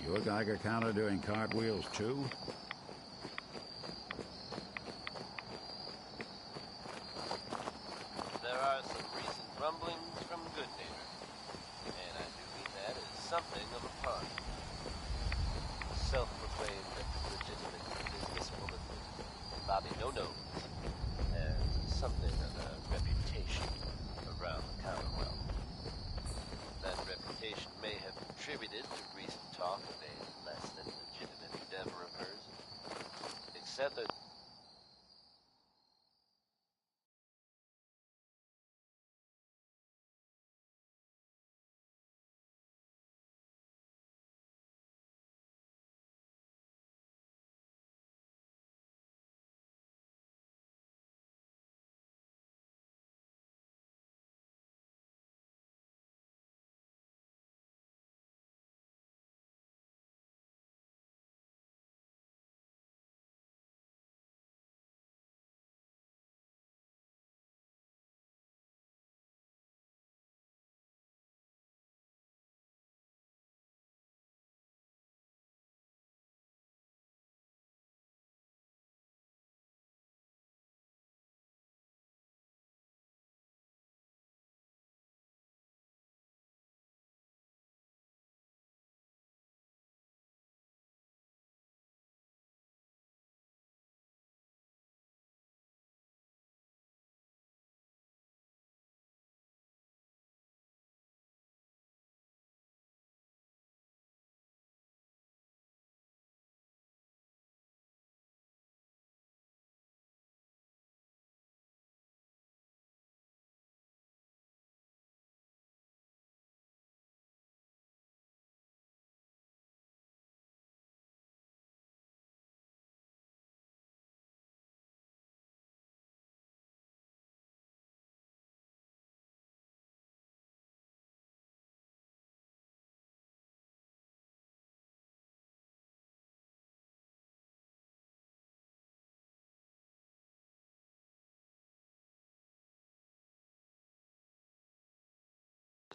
You look like a counter doing cartwheels, too. There are some recent rumblings from Good Neighbor, and I do mean that as something of a pun. Self-proclaimed legitimate businesswoman Bobby No-Nos has something of a reputation around the Commonwealth. That reputation may have contributed to recent talk of a less than legitimate endeavor of hers, except that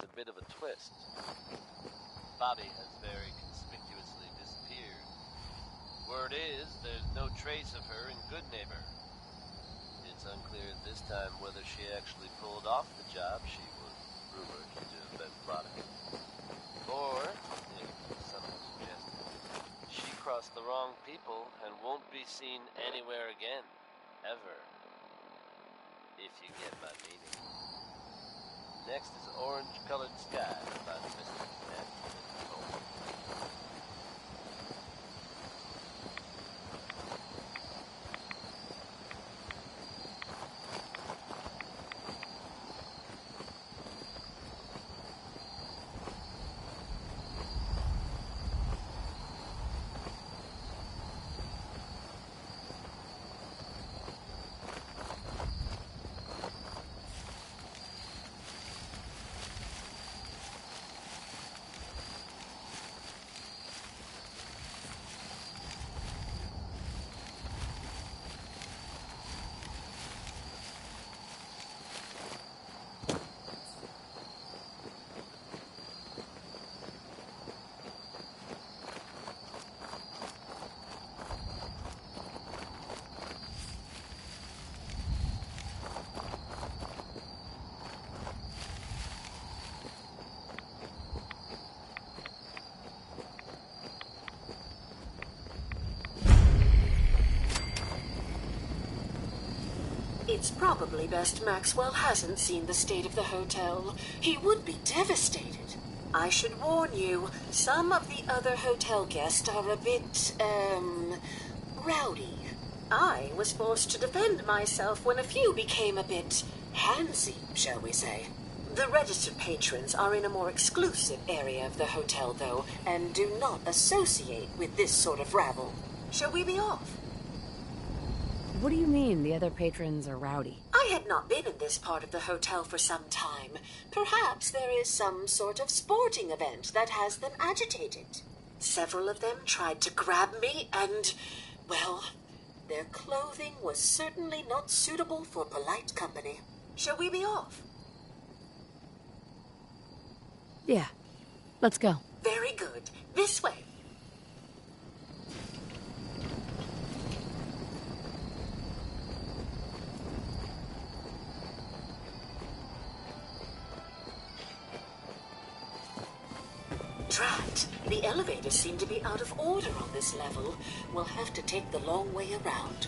there's a bit of a twist. Bobby has very conspicuously disappeared. Word is, there's no trace of her in Good Neighbor. It's unclear at this time whether she actually pulled off the job she was rumored to have been plotting. Or, if some suggested, she crossed the wrong people and won't be seen anywhere again. Ever. If you get my meaning. Next is Orange-Colored Sky by Mr. Cole. It's probably best Maxwell hasn't seen the state of the hotel. He would be devastated. I should warn you, some of the other hotel guests are a bit, rowdy. I was forced to defend myself when a few became a bit handsy, shall we say. The registered patrons are in a more exclusive area of the hotel, though, and do not associate with this sort of rabble. Shall we be off? What do you mean the other patrons are rowdy? I had not been in this part of the hotel for some time. Perhaps there is some sort of sporting event that has them agitated. Several of them tried to grab me and, well, their clothing was certainly not suitable for polite company. Shall we be off? Yeah, let's go. Very good. This way. The elevators seem to be out of order on this level. We'll have to take the long way around.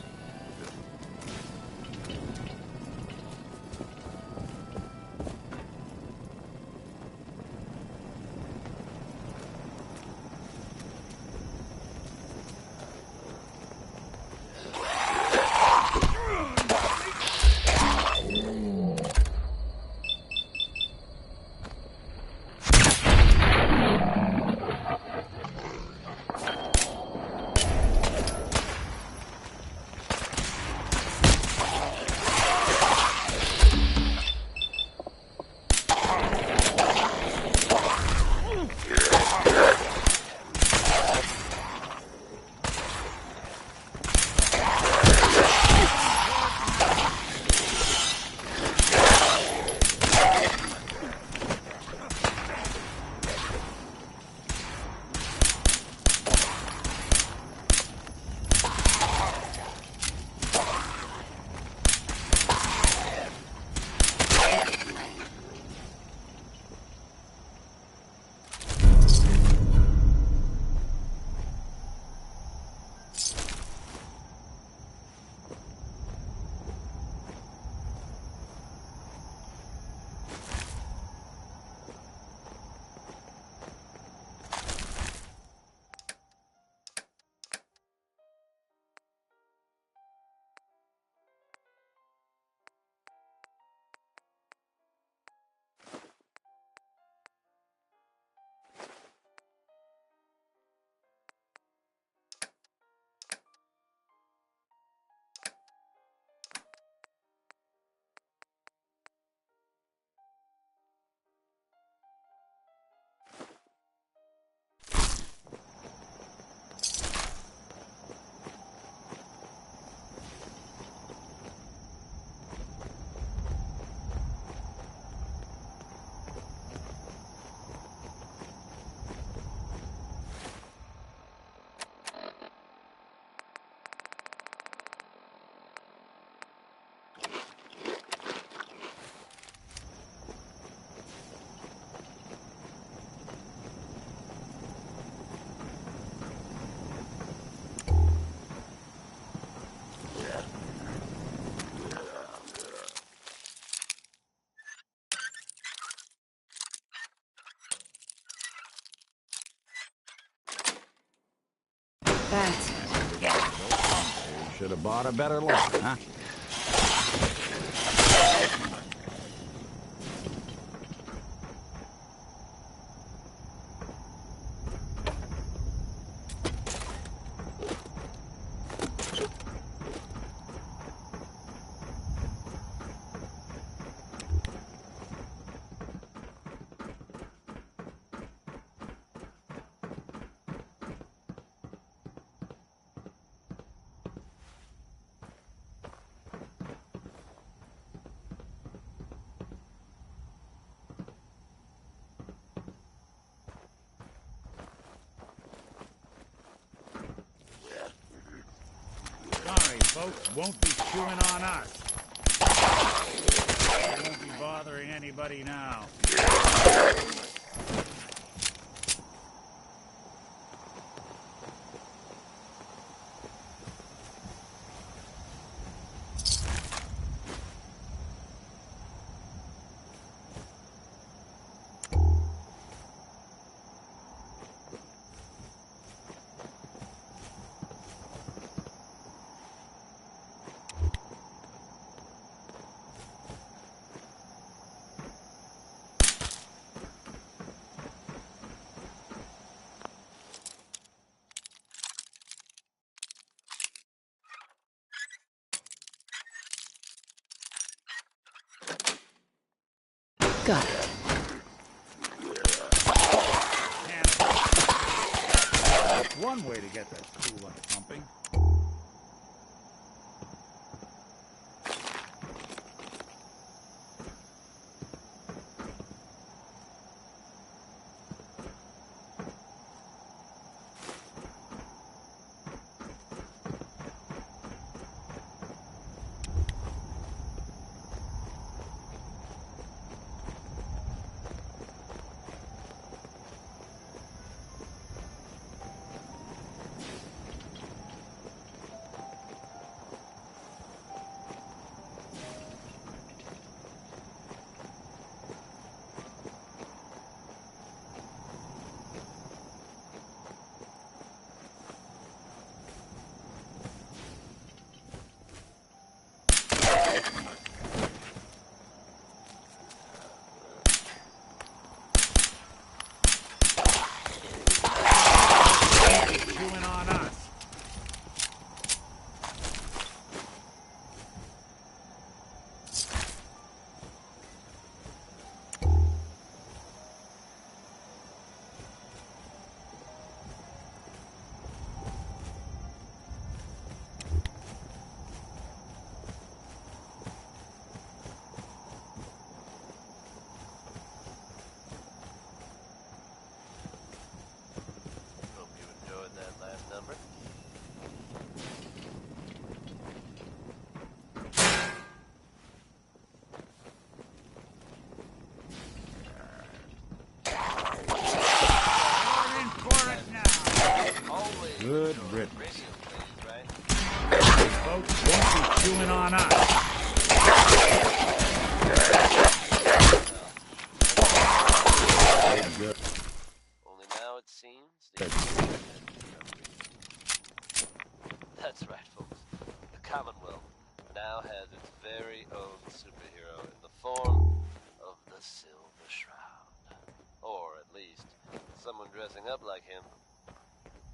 That's it. Yeah. Should have bought a better lock, huh? Sorry, folks, won't be chewing on us. Won't be bothering anybody now. Got it. That's one way to get that coolant pumping. it. Radio plays, right? Folks won't be chewing on us. Good. Only now it seems Good. That's right, folks. The Commonwealth now has its very own superhero in the form of the Silver Shroud. Or, at least, someone dressing up like him.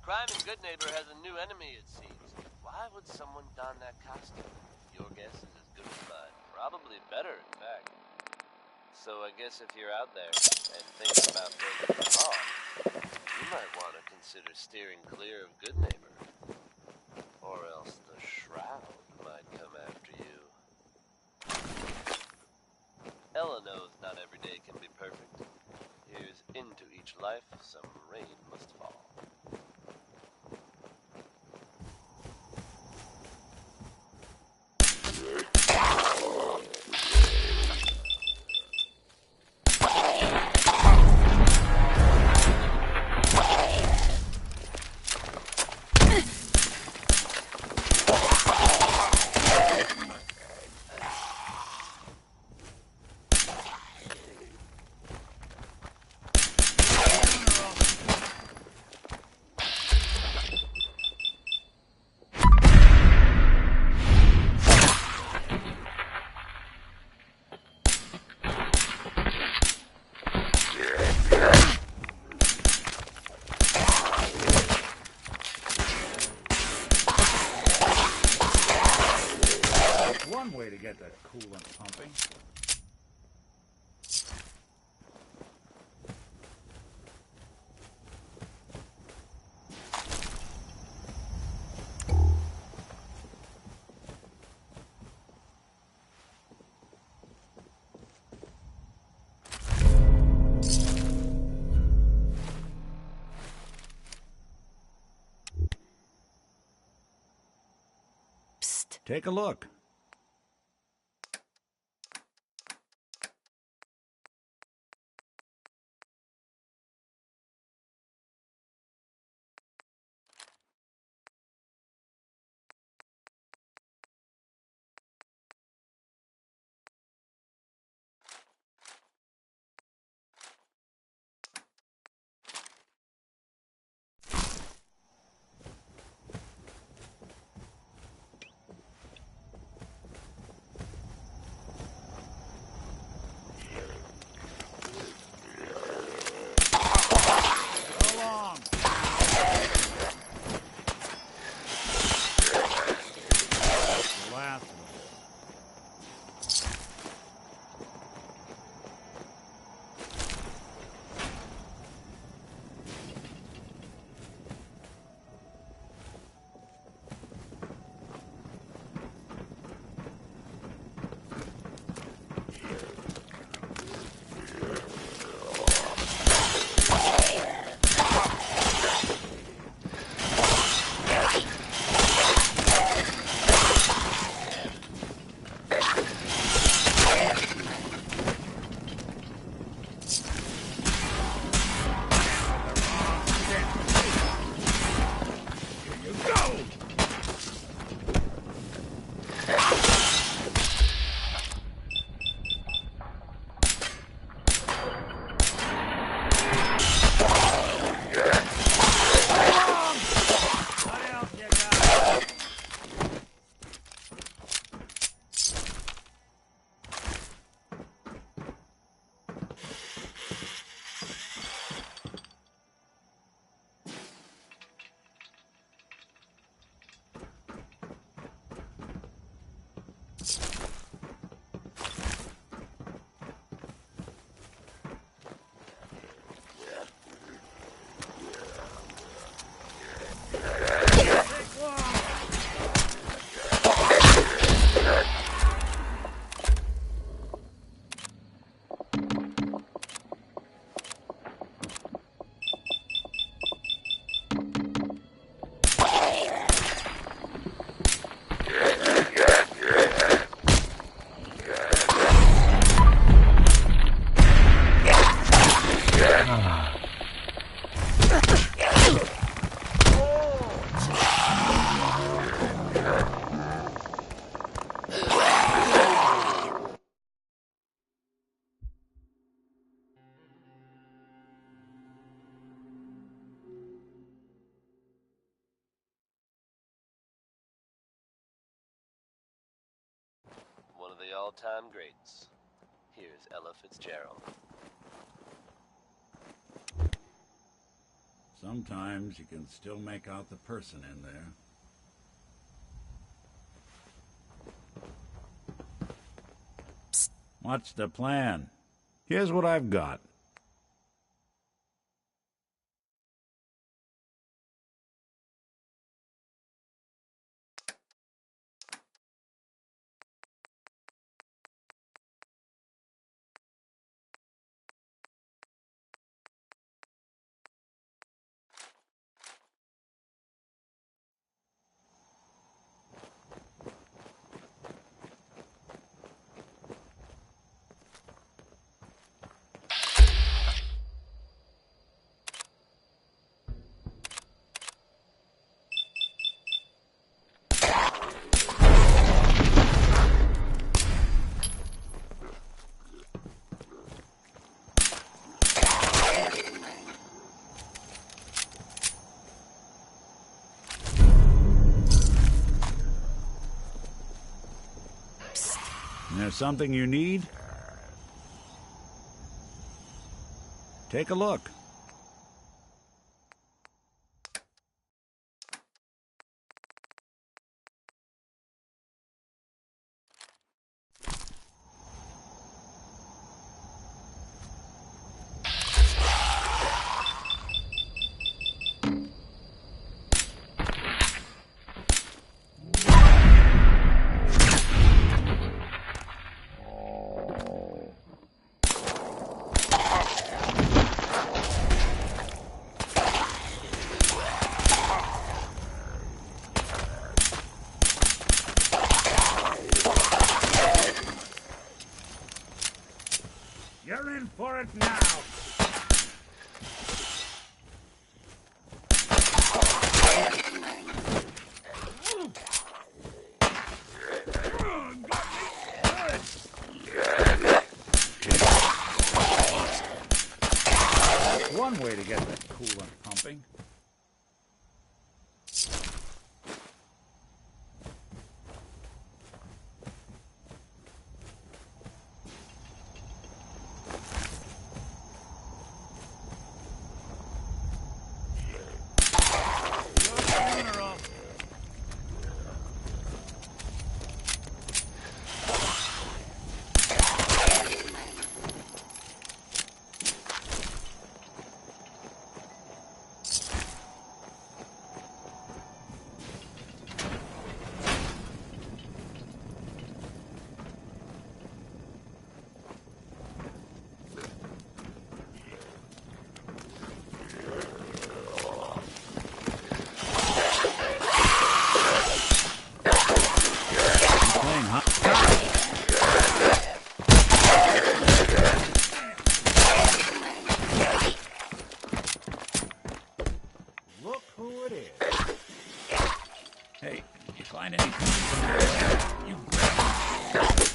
Crime in Goodneighbor has a new enemy, it seems. Why would someone don that costume? Your guess is as good as mine. Probably better, in fact. So I guess if you're out there and thinking about breaking the law, you might want to consider steering clear of Goodneighbor. Or else the Shroud might come after you. Ella knows not every day can be perfect. Here's into each life some rain must fall. One way to get that coolant pumping. Psst. Take a look. the all-time greats. Here's Ella Fitzgerald. Sometimes you can still make out the person in there. What's the plan? Here's what I've got. There's something you need? Take a look. You're in for it now. That's one way to get that coolant pumping. Look who it is. Hey, you find anything? You grab it.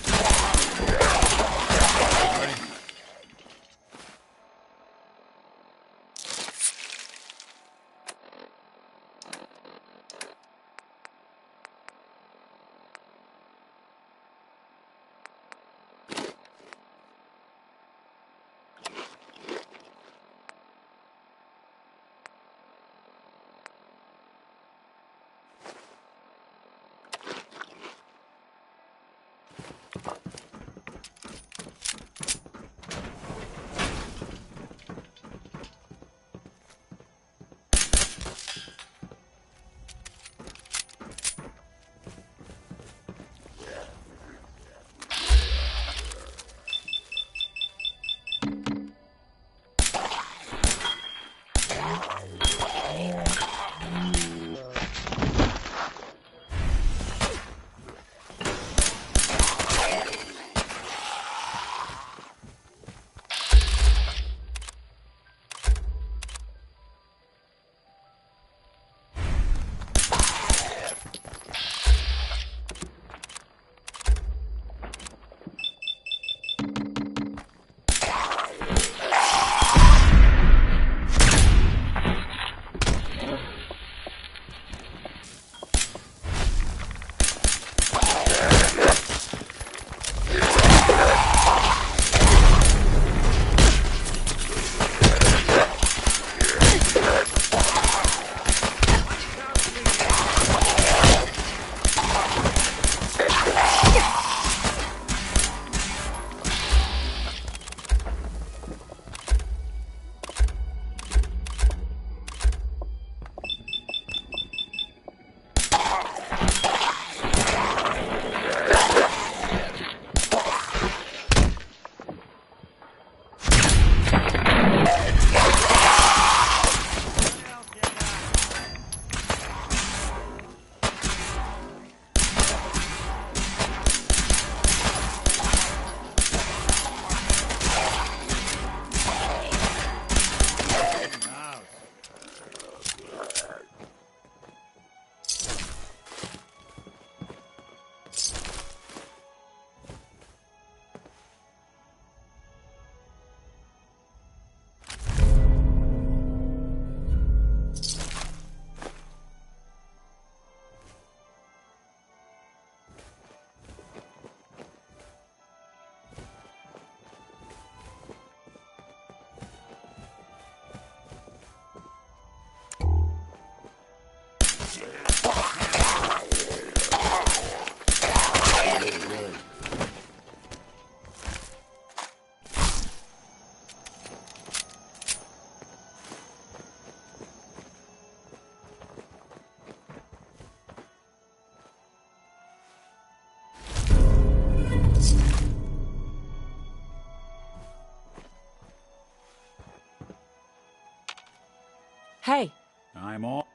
Hey, I'm all...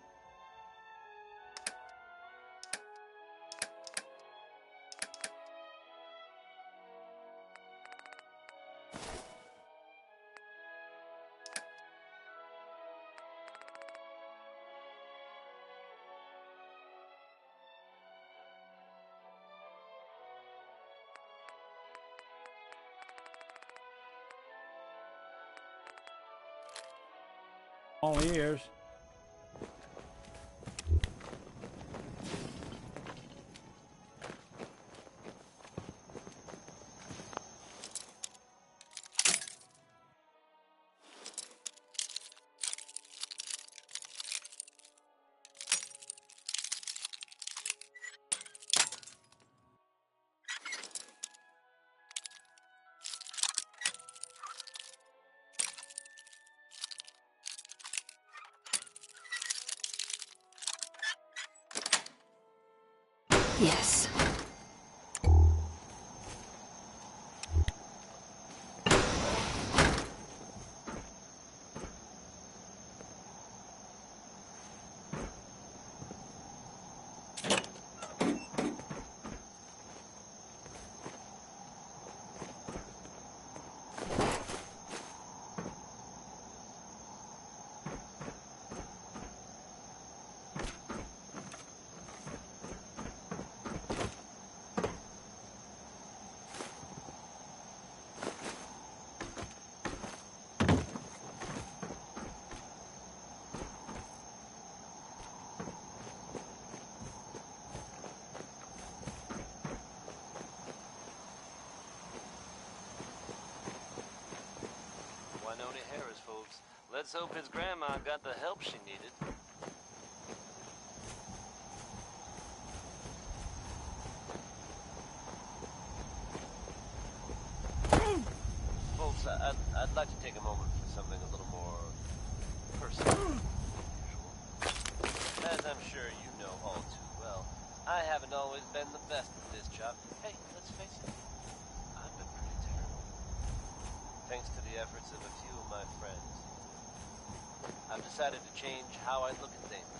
all ears. Yes. Harris, folks. Let's hope his grandma got the help she needed. Folks, I'd like to take a moment for something a little more personal than usual. As I'm sure you know all too well, I haven't always been the best at this job. Hey, let's face it, I've been pretty terrible. Thanks to the efforts of a few of my friends, I've decided to change how I look at things,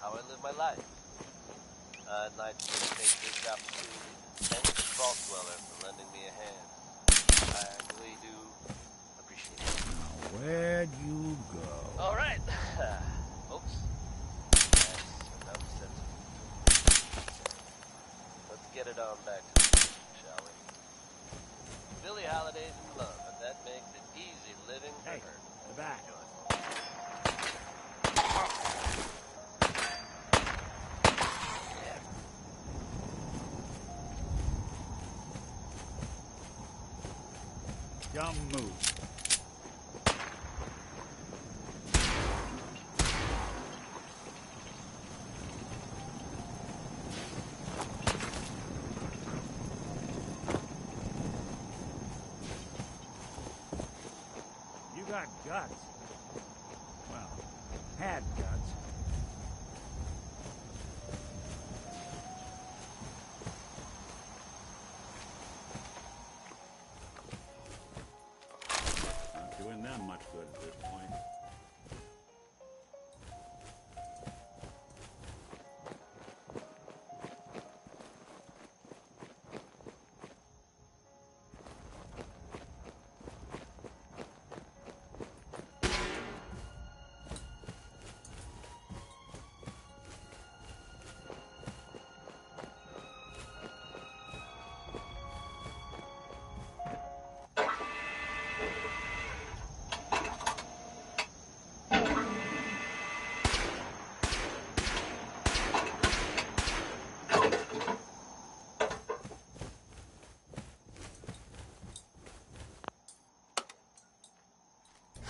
how I live my life. I'd like to take this opportunity to thank the Vault Dweller for lending me a hand. I really do appreciate it. Now, where'd you go? All right, folks. That's enough said. Let's get it on back to the beach, shall we? Billie Holiday's in love, and that makes it easy living for Hey, her. the back. Dumb move. You got guts. Well, had guts. Not doing them much good at this point.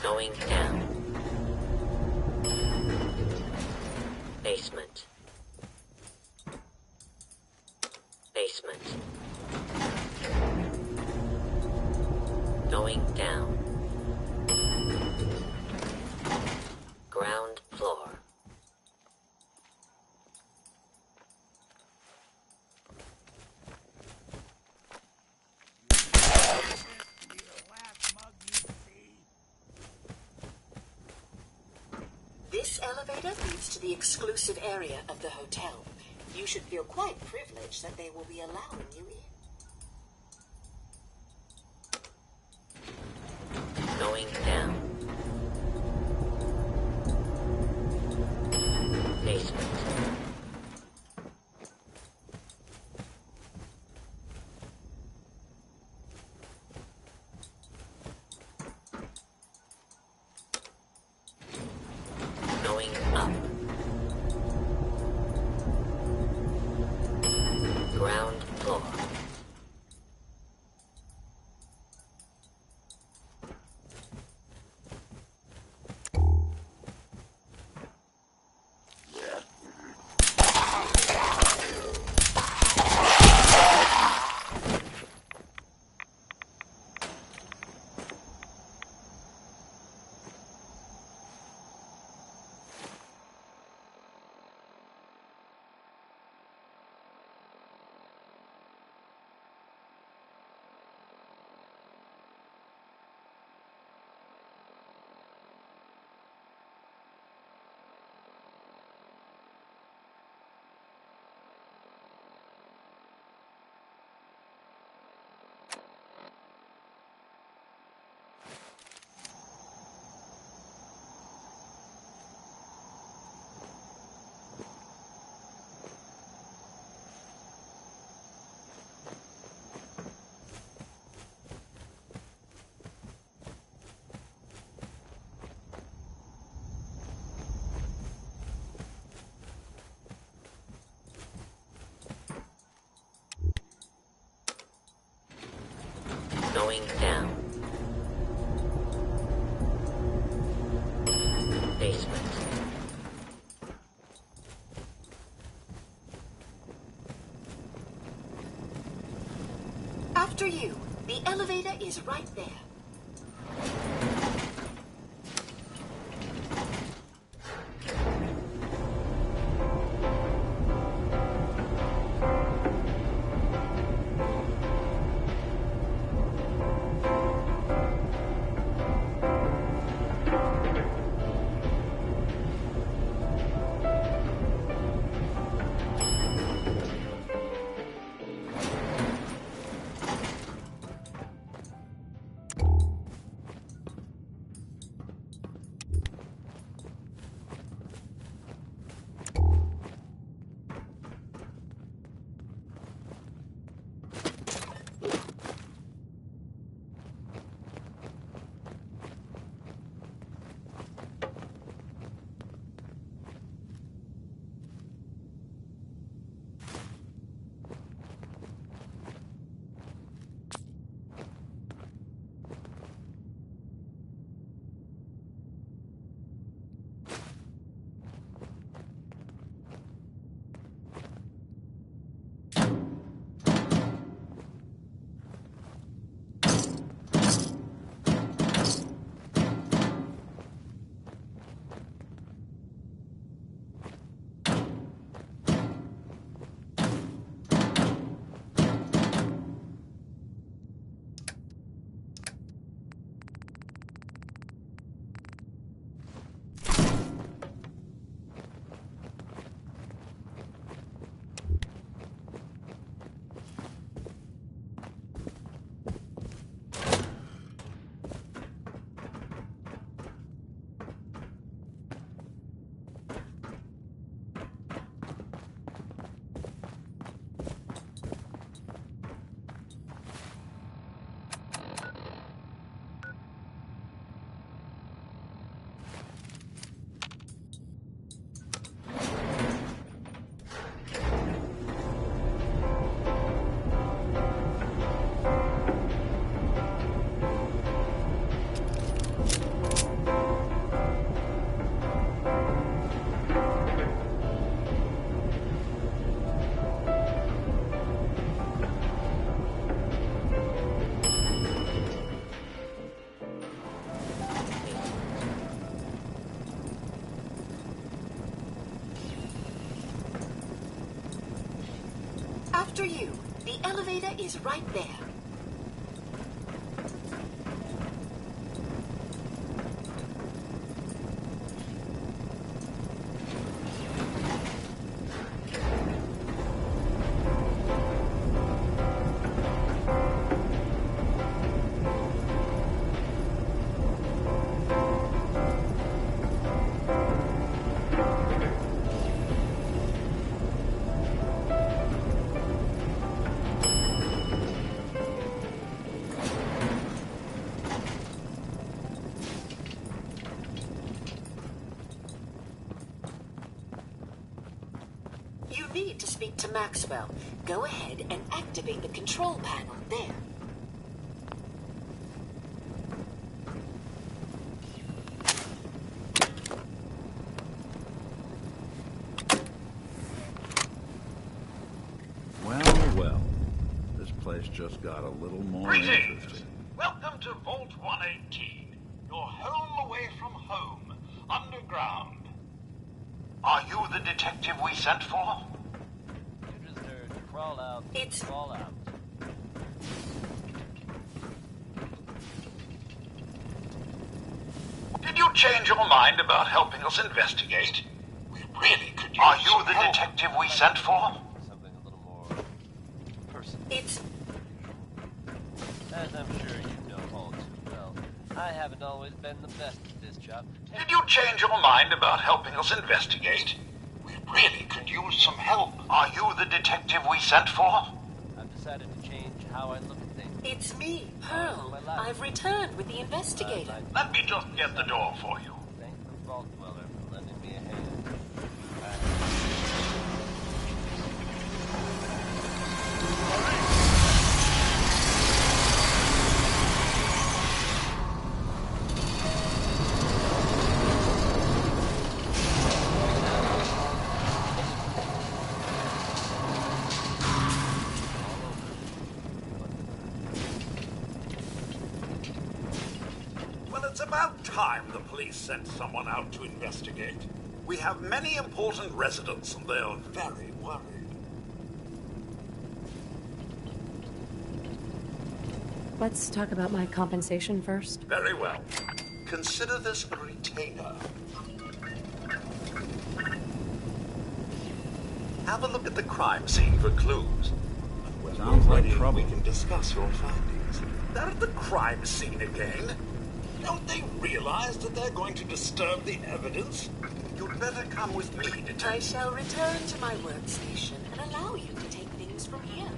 Going down. Basement. Going down. Ground floor. This elevator leads to the exclusive area of the hotel. You should feel quite privileged that they will be allowing you in. Going down. Basement. Going up. Ground floor. Going down. Basement. After you. The elevator is right there. After you. The elevator is right there. You need to speak to Maxwell. Go ahead and activate the control panel there. Well. This place just got a little more interesting. Welcome to Vault 118. Your home away from home. Underground. Are you the detective we sent for? You just heard crawl out, It's- crawl out. Did you change your mind about helping us investigate? We really could use Are you the detective we sent for? Something a little more personal. It's... As I'm sure you know all too well, I haven't always been the best at this job. Did you change your mind about helping us investigate? We really could use some help. Are you the detective we sent for? I've decided to change how I look at things. It's me, Pearl. I've returned with the investigator. Let me just get the door for you. Thank the Vault Dweller for lending me a hand. Well, it's about time the police sent someone out to investigate. We have many important residents and they're very worried. Let's talk about my compensation first. Very well. Consider this a retainer. Have a look at the crime scene for clues. And when Sounds we're like ready, trouble. we can discuss your findings. They're at the crime scene again. Don't they realize that they're going to disturb the evidence? You'd better come with me, detective. I shall return to my workstation and allow you to take things from here.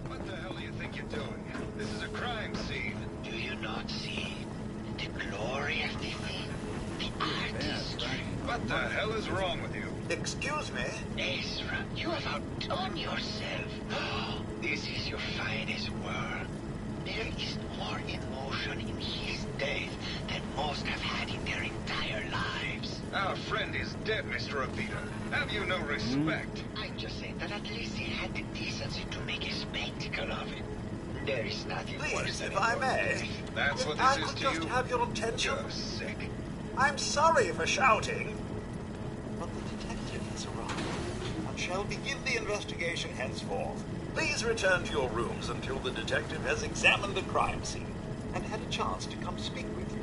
What the hell do you think you're doing? This is a crime scene. Do you not see the glory of the thing? The artistry. What the hell is wrong with you? Excuse me? Ezra, you have outdone yourself. This is your finest work. There is more emotion in his death than most have had in their entire lives. Our friend is dead, Mr. Avita. Have you no respect? I'm just saying that at least he had the decency to make a spectacle of it. There is nothing worse Please, than if I may. That's If what I this is could to just you? have your attention. You're sick. I'm sorry for shouting. But the detective has arrived and shall begin the investigation henceforth. Please return to your rooms until the detective has examined the crime scene and had a chance to come speak with you.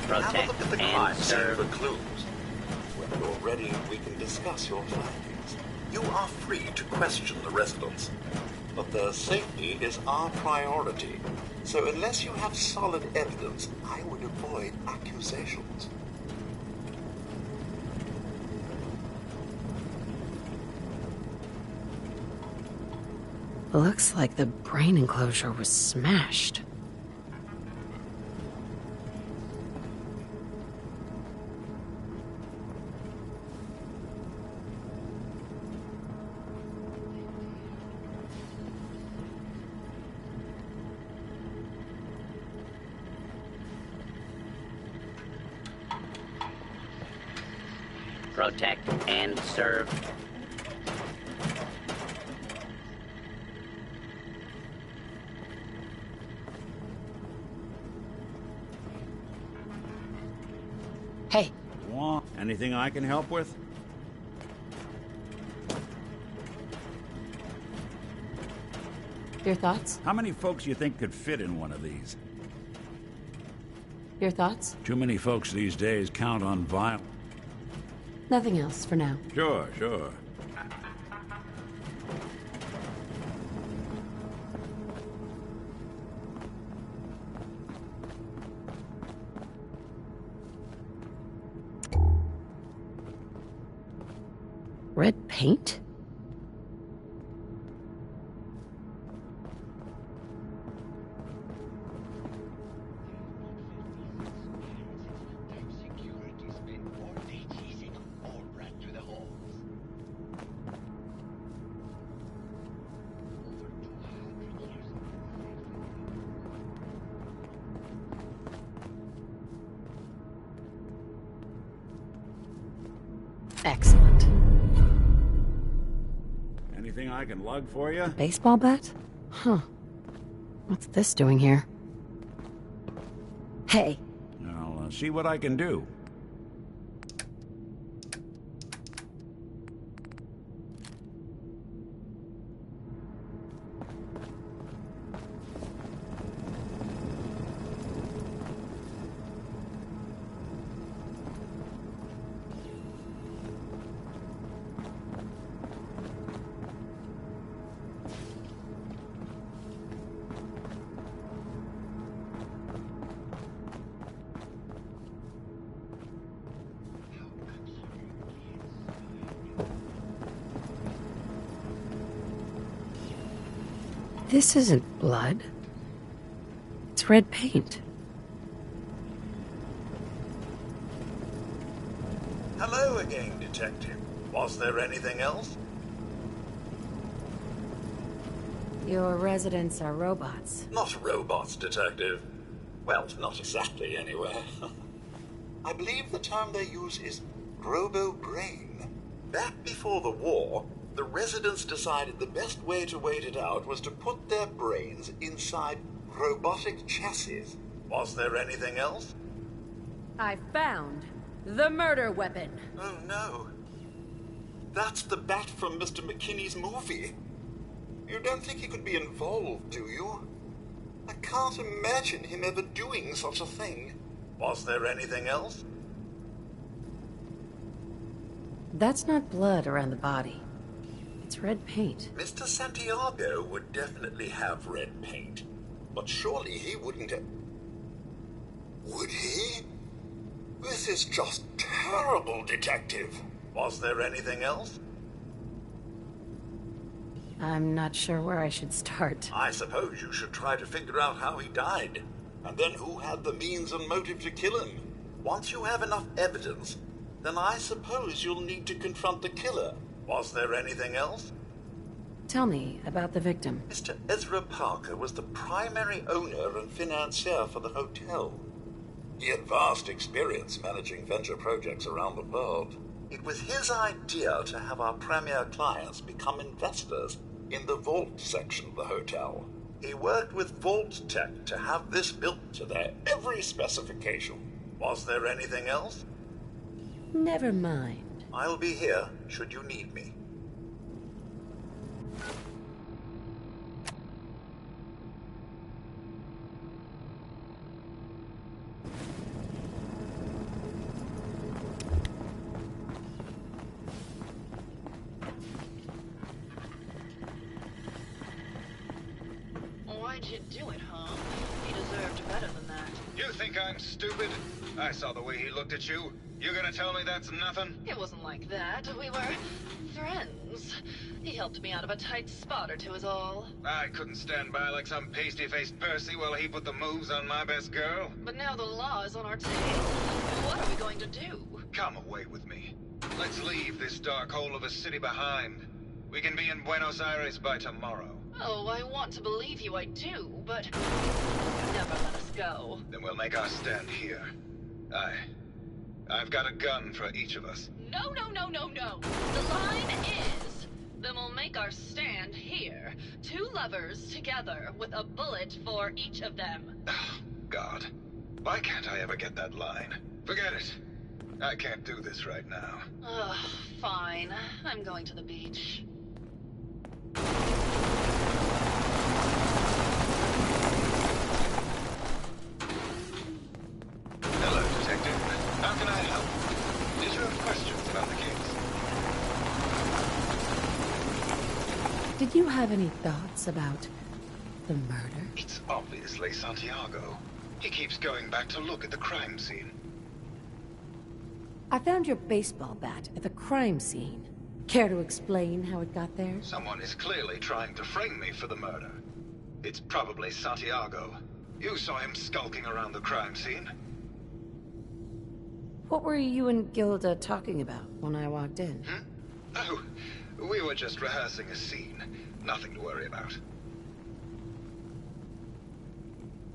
Have a look at the crime scene for clues. When you're ready, we can discuss your findings. You are free to question the residents, but their safety is our priority. So unless you have solid evidence, I would avoid accusations. Looks like the brain enclosure was smashed. protect, and serve. Hey, Anything I can help with? your thoughts? How many folks you think could fit in one of these? Your thoughts? Too many folks these days count on violence. Nothing else for now. Sure, sure. Red paint? Security spent 4 days chasing them all right through the holes. Over 200 years ago. Excellent. Anything I can lug for you? Baseball bat? Huh. What's this doing here? Hey, I'll see what I can do. this isn't blood. It's red paint. Hello again, Detective. Was there anything else? Your residents are robots. Not robots, Detective. Well, not exactly, anyway. I believe the term they use is robo-brain. Back before the war, the residents decided the best way to wait it out was to put their brains inside robotic chassis. Was there anything else? I found the murder weapon. Oh no. That's the bat from Mr. McKinney's movie. You don't think he could be involved, do you? I can't imagine him ever doing such a thing. Was there anything else? That's not blood around the body. It's red paint. Mr. Santiago would definitely have red paint. But surely he wouldn't have... Would he? This is just terrible, Detective. Was there anything else? I'm not sure where I should start. I suppose you should try to figure out how he died. And then who had the means and motive to kill him. Once you have enough evidence, then I suppose you'll need to confront the killer. Was there anything else? Tell me about the victim. Mr. Ezra Parker was the primary owner and financier for the hotel. He had vast experience managing venture projects around the world. It was his idea to have our premier clients become investors in the vault section of the hotel. He worked with Vault Tech to have this built to their every specification. Was there anything else? Never mind. I'll be here should you need me. Why'd you do it, huh? He deserved better than that. You think I'm stupid? I saw the way he looked at you. You gonna tell me that's nothing? It wasn't like that. We were friends. He helped me out of a tight spot or two is all. I couldn't stand by like some pasty-faced Percy while he put the moves on my best girl. But now the law is on our tail. What are we going to do? Come away with me. Let's leave this dark hole of a city behind. We can be in Buenos Aires by tomorrow. Oh, I want to believe you, I do, but you never let us go. Then we'll make our stand here. I've got a gun for each of us. No. The line is, then we'll make our stand here. Two lovers together with a bullet for each of them. Oh, God. Why can't I ever get that line? Forget it. I can't do this right now. Ugh, fine. I'm going to the beach. Hello, Detective. How can I help? Did you have questions about the case? Did you have any thoughts about the murder? It's obviously Santiago. He keeps going back to look at the crime scene. I found your baseball bat at the crime scene. Care to explain how it got there? Someone is clearly trying to frame me for the murder. It's probably Santiago. You saw him skulking around the crime scene. What were you and Gilda talking about when I walked in? Oh, we were just rehearsing a scene. Nothing to worry about.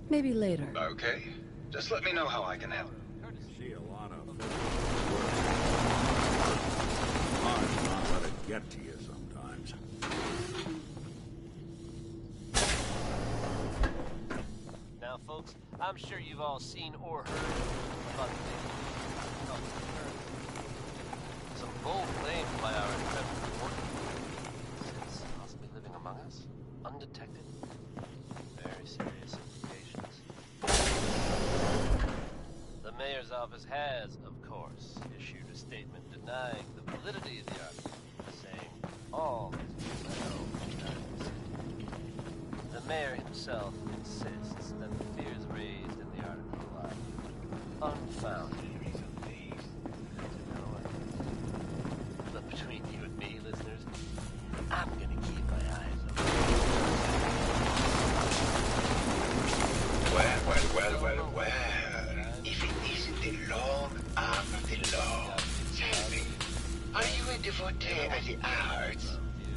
Maybe later. Okay. Just let me know how I can help. See a lot of hard to not let it get to you sometimes. Now, folks, I'm sure you've all seen or heard about the some bold claims by our intrepid reporter. Since possibly living among us, undetected. Very serious implications. The mayor's office has, of course, issued a statement denying the validity of the article, saying all these people are known. The mayor himself insists that the fears raised in the article are unfounded. But between you and me, listeners, I'm gonna keep my eyes open. Well. If it isn't the long arm of the law, tell me, are you a devotee of the arts?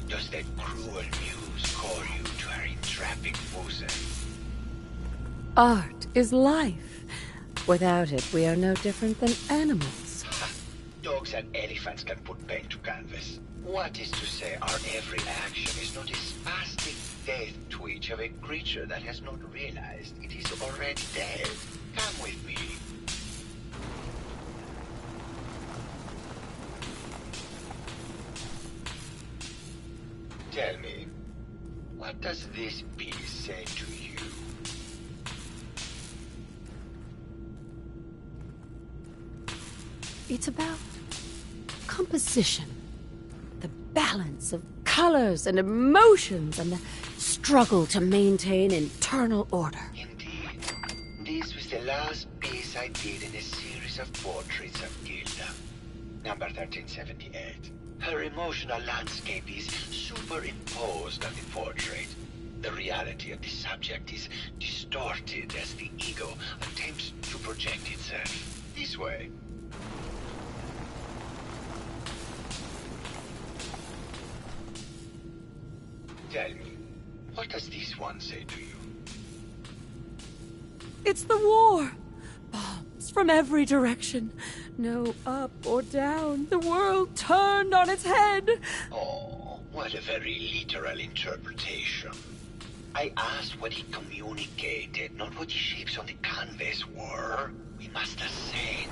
Does that cruel muse call you to her entrapping bosom? Art is life. Without it, we are no different than animals. Dogs and elephants can put pen to canvas. What is to say our every action is not a spastic death twitch of a creature that has not realized it is already dead? Come with me. Tell me, what does this piece say to you? It's about composition, the balance of colors and emotions, and the struggle to maintain internal order. Indeed. This was the last piece I did in a series of portraits of Gilda. Number 1378. Her emotional landscape is superimposed on the portrait. The reality of the subject is distorted as the ego attempts to project itself. This way. Tell me, what does this one say to you? It's the war. Bombs from every direction. No up or down. The world turned on its head. Oh, what a very literal interpretation. I asked what he communicated, not what the shapes on the canvas were. We must ascend.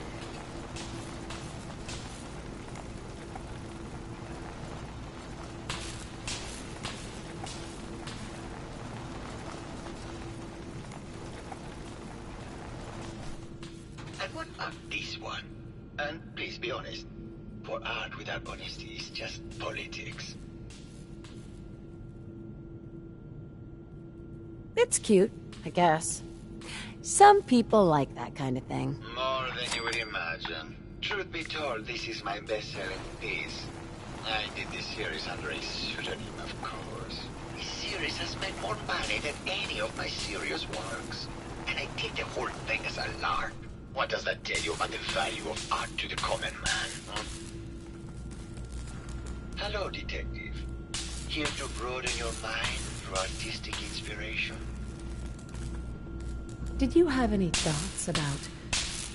And what about this one? And please be honest, for art without honesty is just politics. It's cute, I guess. Some people like that kind of thing. More than you would imagine. Truth be told, this is my best-selling piece. I did this series under a pseudonym, of course. This series has made more money than any of my serious works. And I did the whole thing as a lark. What does that tell you about the value of art to the common man? Hello, detective. Here to broaden your mind through artistic inspiration? Did you have any thoughts about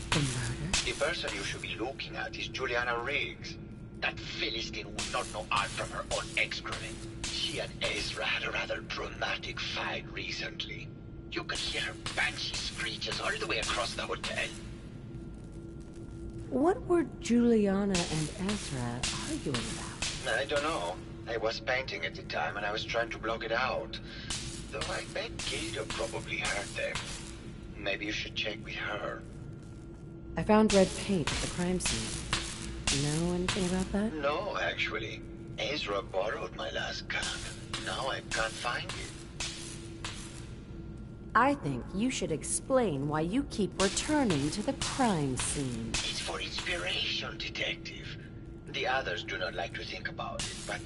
the murder? The person you should be looking at is Juliana Riggs. That Philistine would not know art from her own excrement. She and Ezra had a rather dramatic fight recently. You could hear her banshee screeches all the way across the hotel. What were Juliana and Ezra arguing about? I don't know. I was painting at the time and I was trying to block it out. Though I bet Gilda probably heard them. Maybe you should check with her. I found red paint at the crime scene. Know anything about that? No, actually. Ezra borrowed my last gun. Now I can't find it. I think you should explain why you keep returning to the crime scene. It's for inspiration, Detective. The others do not like to think about it, but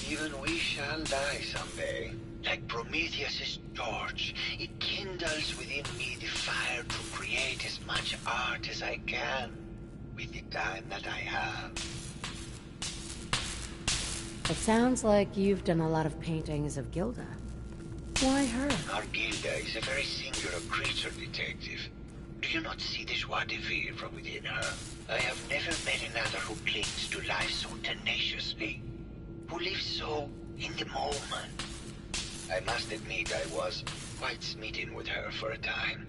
even we shall die someday. Like Prometheus's torch, it kindles within me the fire to create as much art as I can with the time that I have. It sounds like you've done a lot of paintings of Gilda. Why her? Our Gilda is a very singular creature, Detective. Do you not see the joie de vivre from within her? I have never met another who clings to life so tenaciously, who lives so in the moment. I must admit I was quite smitten with her for a time.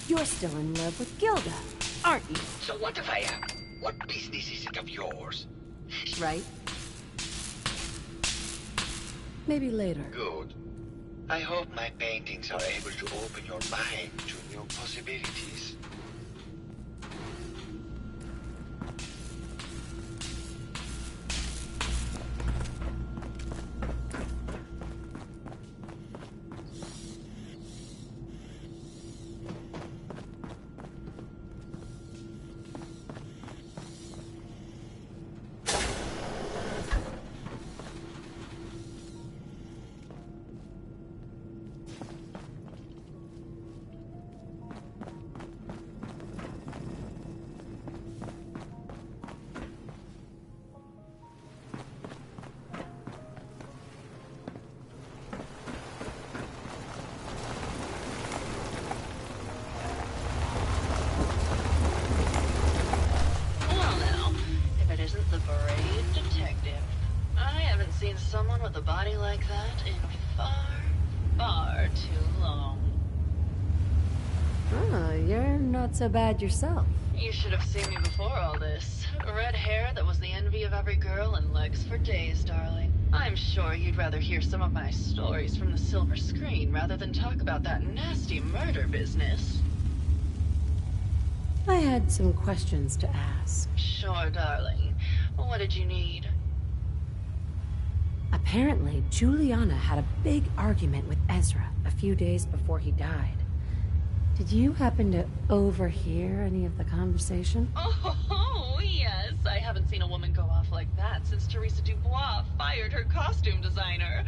You're still in love with Gilda, aren't you? So what if I am? What business is it of yours? Right? Maybe later. Good. I hope my paintings are able to open your mind to new possibilities. Someone with a body like that in far, far too long. Oh, you're not so bad yourself. You should have seen me before all this. Red hair that was the envy of every girl and legs for days, darling. I'm sure you'd rather hear some of my stories from the silver screen rather than talk about that nasty murder business. I had some questions to ask. Sure, darling. What did you need? Apparently, Juliana had a big argument with Ezra a few days before he died. Did you happen to overhear any of the conversation? Oh, yes. I haven't seen a woman go off like that since Teresa Dubois fired her costume designer.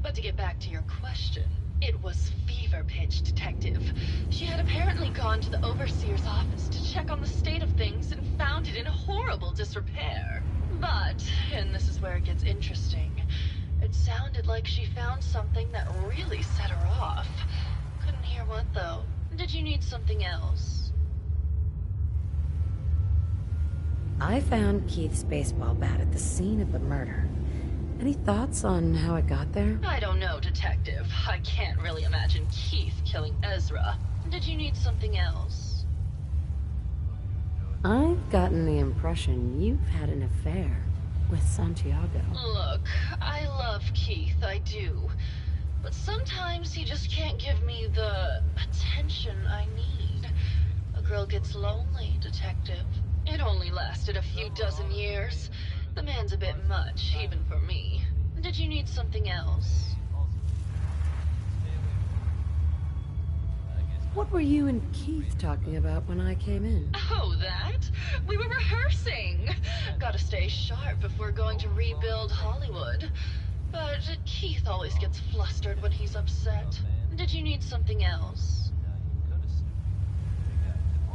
But to get back to your question, it was fever pitch, Detective. She had apparently gone to the overseer's office to check on the state of things and found it in horrible disrepair. But, and this is where it gets interesting, it sounded like she found something that really set her off. Couldn't hear what, though. Did you need something else? I found Keith's baseball bat at the scene of the murder. Any thoughts on how it got there? I don't know, Detective. I can't really imagine Keith killing Ezra. Did you need something else? I've gotten the impression you've had an affair with Santiago. Look, I love Keith, I do. But sometimes he just can't give me the attention I need. A girl gets lonely, Detective. It only lasted a few dozen years. The man's a bit much, even for me. Did you need something else? What were you and Keith talking about when I came in? Oh, that? We were rehearsing. Gotta stay sharp before going to rebuild Hollywood. But Keith always gets flustered when he's upset. Did you need something else?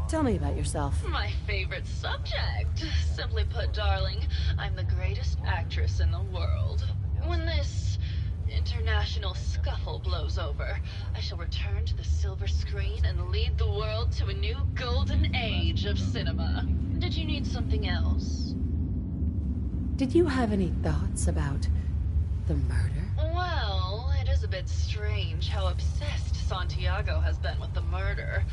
Tell me about yourself. My favorite subject. Simply put, darling, I'm the greatest actress in the world. When this international scuffle blows over, I shall return to the silver screen and lead the world to a new golden age of cinema. Did you need something else? Did you have any thoughts about the murder? Well, it is a bit strange how obsessed Santiago has been with the murder.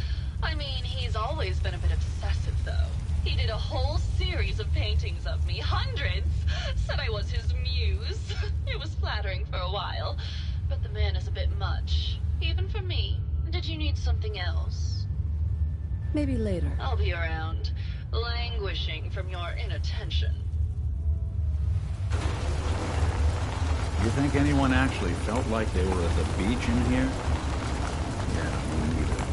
I mean, he's always been a bit obsessive, though. He did a whole series of paintings of me, hundreds. Said I was his muse. It was flattering for a while, but the man is a bit much, even for me. Did you need something else? Maybe later. I'll be around, languishing from your inattention. You think anyone actually felt like they were at the beach in here? Yeah, me neither.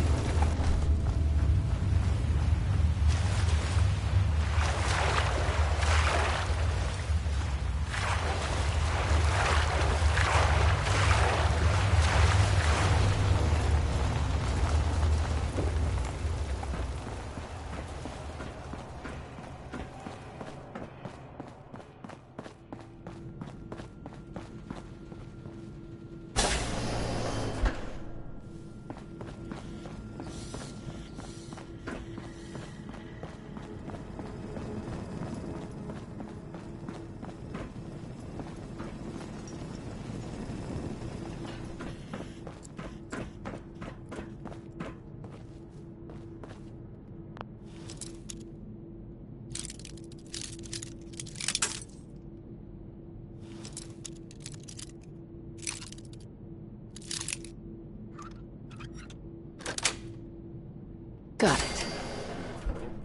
Got it.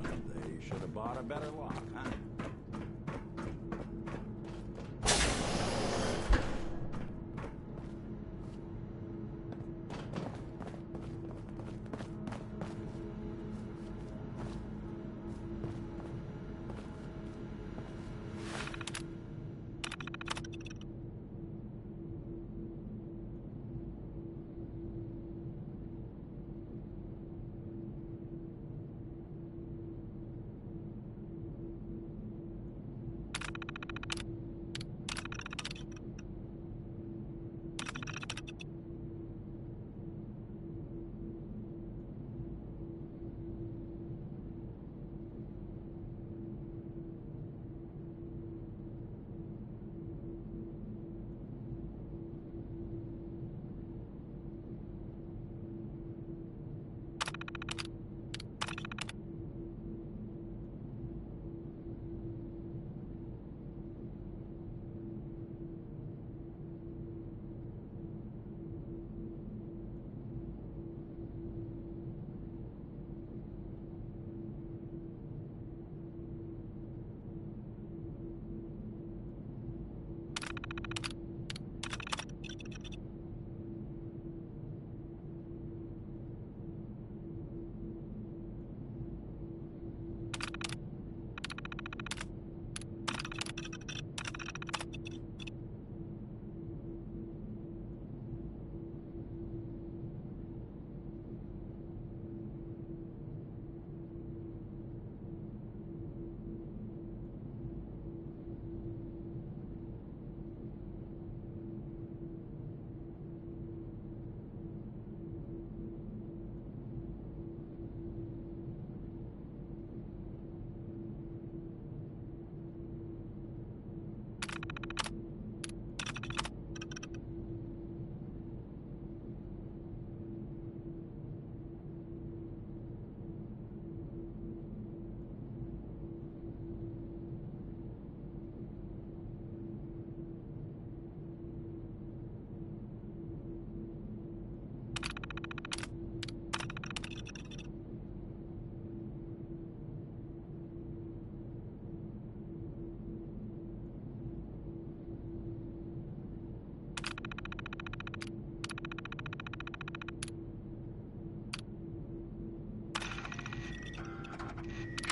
They should have bought a better lock, huh?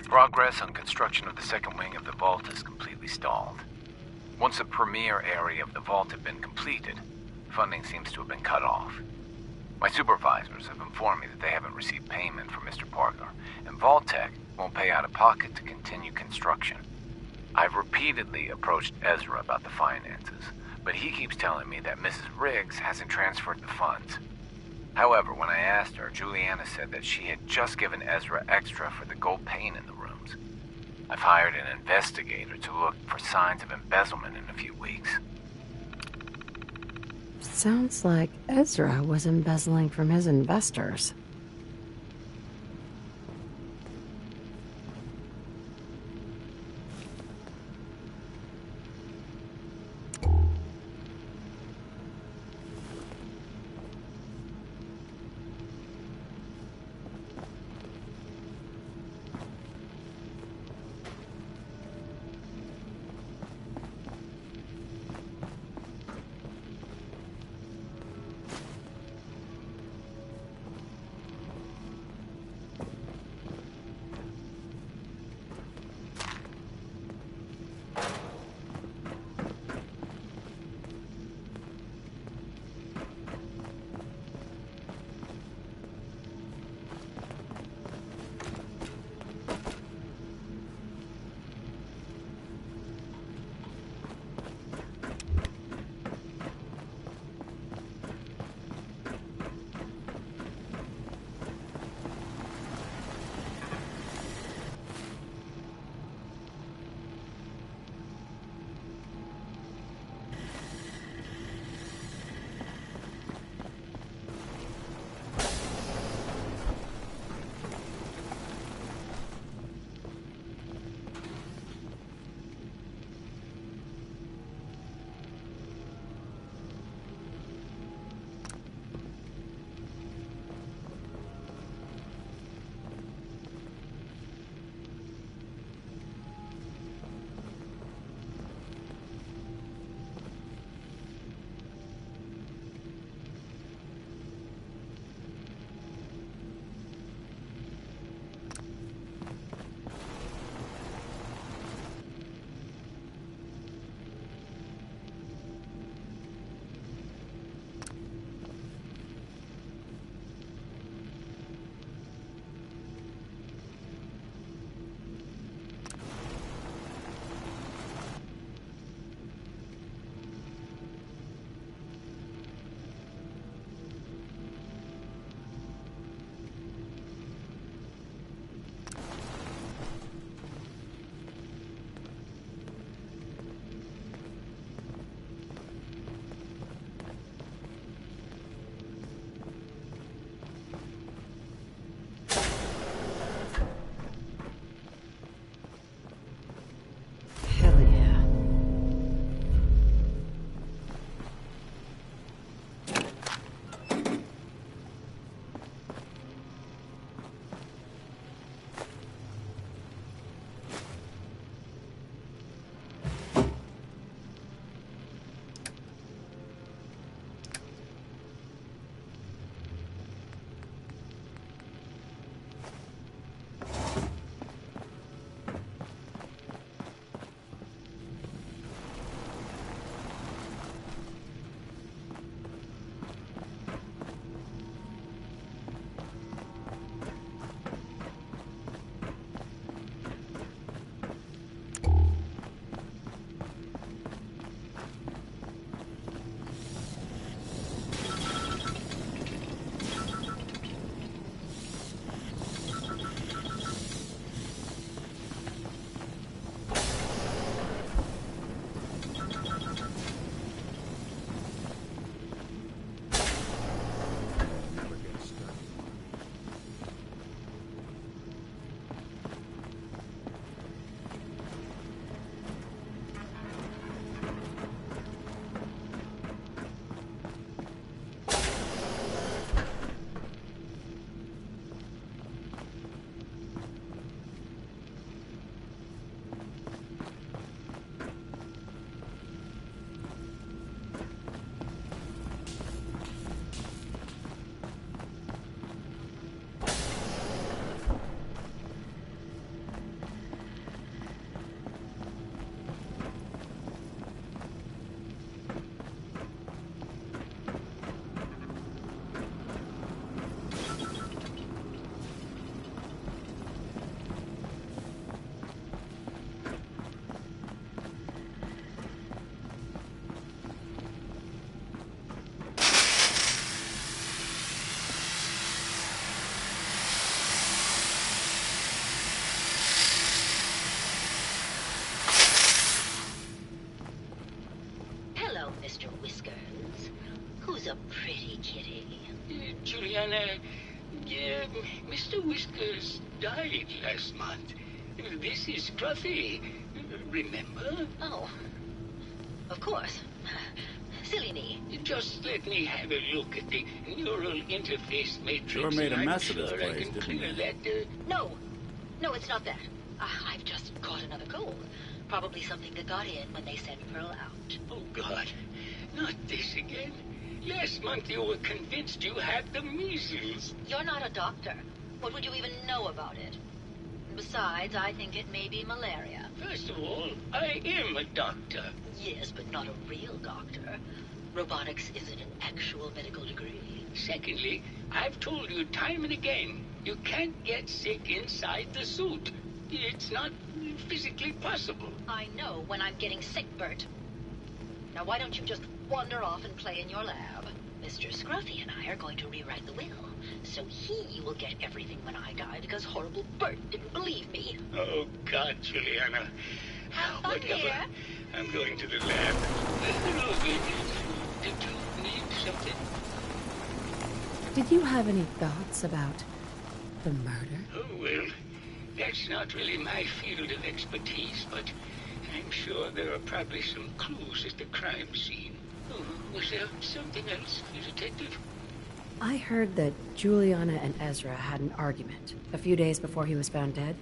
Progress on construction of the second wing of the vault is completely stalled. Once the premier area of the vault had been completed, funding seems to have been cut off. My supervisors have informed me that they haven't received payment from Mr. Parker, and Vault-Tec won't pay out of pocket to continue construction. I've repeatedly approached Ezra about the finances, But he keeps telling me that Mrs. Riggs hasn't transferred the funds. However, when I asked her, Juliana said that she had just given Ezra extra for the gold paint in the rooms. I've hired an investigator to look for signs of embezzlement in a few weeks. Sounds like Ezra was embezzling from his investors. died last month. This is Scruffy. Remember? Oh. Of course. Silly me. Just let me have a look at the neural interface matrix. Sure made a and mess I'm of this sure place, I can didn't clear you? that, No. No, it's not that. I've just caught another cold. Probably something that got in when they sent Pearl out. Oh, God. Not this again. Last month you were convinced you had the measles. You're not a doctor. What would you even know about it? Besides, I think it may be malaria. First of all, I am a doctor. Yes, but not a real doctor. Robotics isn't an actual medical degree. Secondly, I've told you time and again, you can't get sick inside the suit. It's not physically possible. I know when I'm getting sick, Bert. Now why don't you just wander off and play in your lab? Mr. Scruffy and I are going to rewrite the will, so he will get everything when I die because horrible Bert didn't believe me. Oh, God, Juliana. Have fun, Whatever. dear. I'm going to the lab. Did you need something? Did you have any thoughts about the murder? Oh, well, that's not really my field of expertise, but I'm sure there are probably some clues at the crime scene. Oh, was there something else, Detective? I heard that Juliana and Ezra had an argument a few days before he was found dead.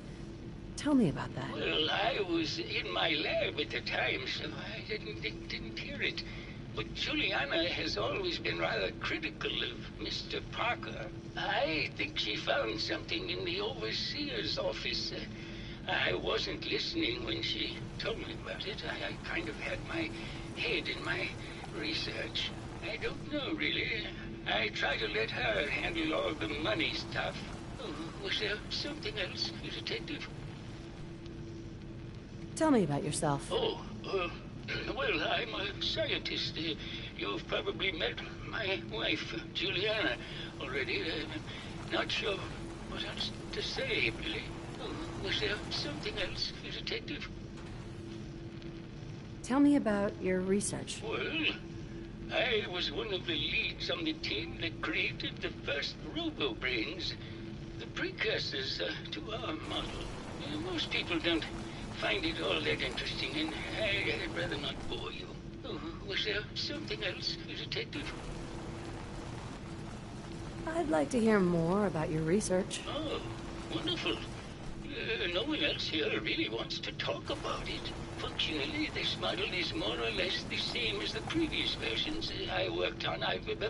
Tell me about that. Well, I was in my lab at the time, so I didn't hear it. But Juliana has always been rather critical of Mr. Parker. I think she found something in the overseer's office. I wasn't listening when she told me about it. I kind of had my head in my research. I don't know, really. I try to let her handle all the money stuff. Oh, was there something else, Detective? Tell me about yourself. Oh, well, I'm a scientist. You've probably met my wife, Juliana, already. Not sure what else to say, really. Oh, was there something else, Detective? Tell me about your research. Well, I was one of the leads on the team that created the first robo-brains, the precursors to our model. Most people don't find it all that interesting, and I'd rather not bore you. Oh, was there something else, Detective? I'd like to hear more about your research. Oh, wonderful. No one else here really wants to talk about it. Functionally, this model is more or less the same as the previous versions I worked on,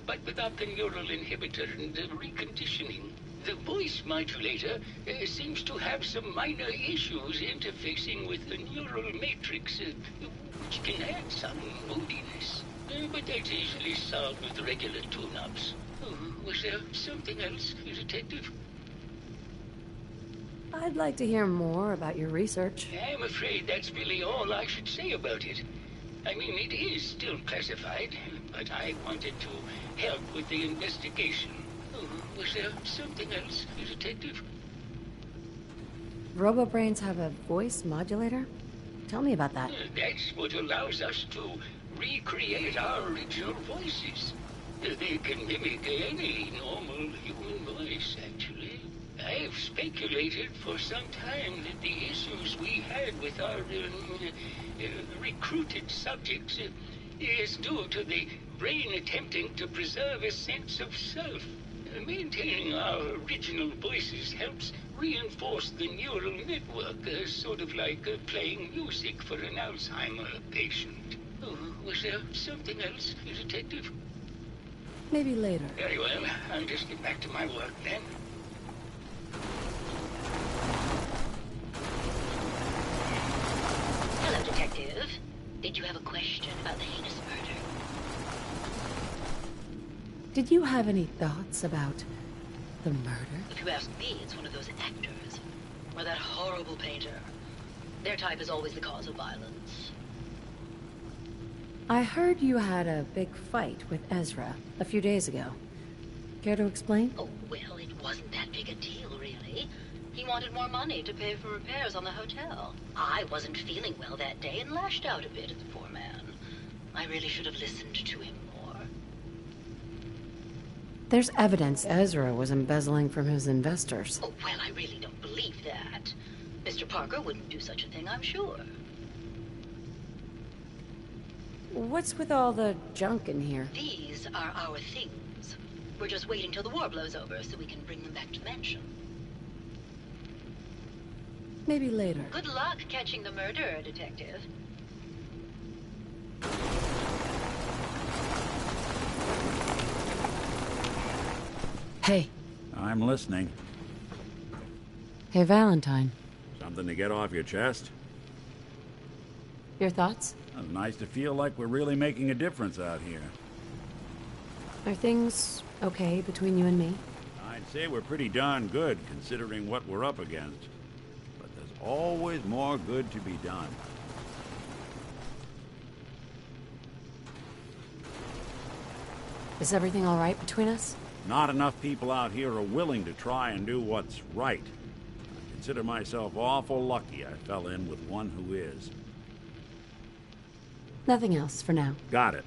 but without the neural inhibitor and the reconditioning. The voice modulator seems to have some minor issues interfacing with the neural matrix, which can add some moodiness. But that's easily solved with regular tune-ups. Oh, was there something else, Detective? I'd like to hear more about your research. I'm afraid that's really all I should say about it. I mean, it is still classified, but I wanted to help with the investigation. Oh, was there something else, Detective? Robobrains have a voice modulator? Tell me about that. That's what allows us to recreate our original voices. They can mimic any normal human voice, actually. I've speculated for some time that the issues we had with our recruited subjects is due to the brain attempting to preserve a sense of self. Maintaining our original voices helps reinforce the neural network, sort of like playing music for an Alzheimer patient. Oh, was there something else, Detective? Maybe later. Very well. I'll just get back to my work then. Hello, Detective. Did you have a question about the heinous murder? Did you have any thoughts about the murder? If you ask me, it's one of those actors. Or that horrible painter. Their type is always the cause of violence. I heard you had a big fight with Ezra a few days ago. Care to explain? Oh, well, it wasn't that big a deal, really. He wanted more money to pay for repairs on the hotel. I wasn't feeling well that day and lashed out a bit at the poor man. I really should have listened to him more. There's evidence Ezra was embezzling from his investors. Oh, well, I really don't believe that. Mr. Parker wouldn't do such a thing, I'm sure. What's with all the junk in here? These are our things. We're just waiting till the war blows over so we can bring them back to Mansion. Maybe later. Good luck catching the murderer, Detective. Hey. I'm listening. Hey, Valentine. Something to get off your chest? Your thoughts? It's nice to feel like we're really making a difference out here. Are things okay between you and me? I'd say we're pretty darn good, considering what we're up against. But there's always more good to be done. Is everything all right between us? Not enough people out here are willing to try and do what's right. I consider myself awful lucky I fell in with one who is. Nothing else for now. Got it.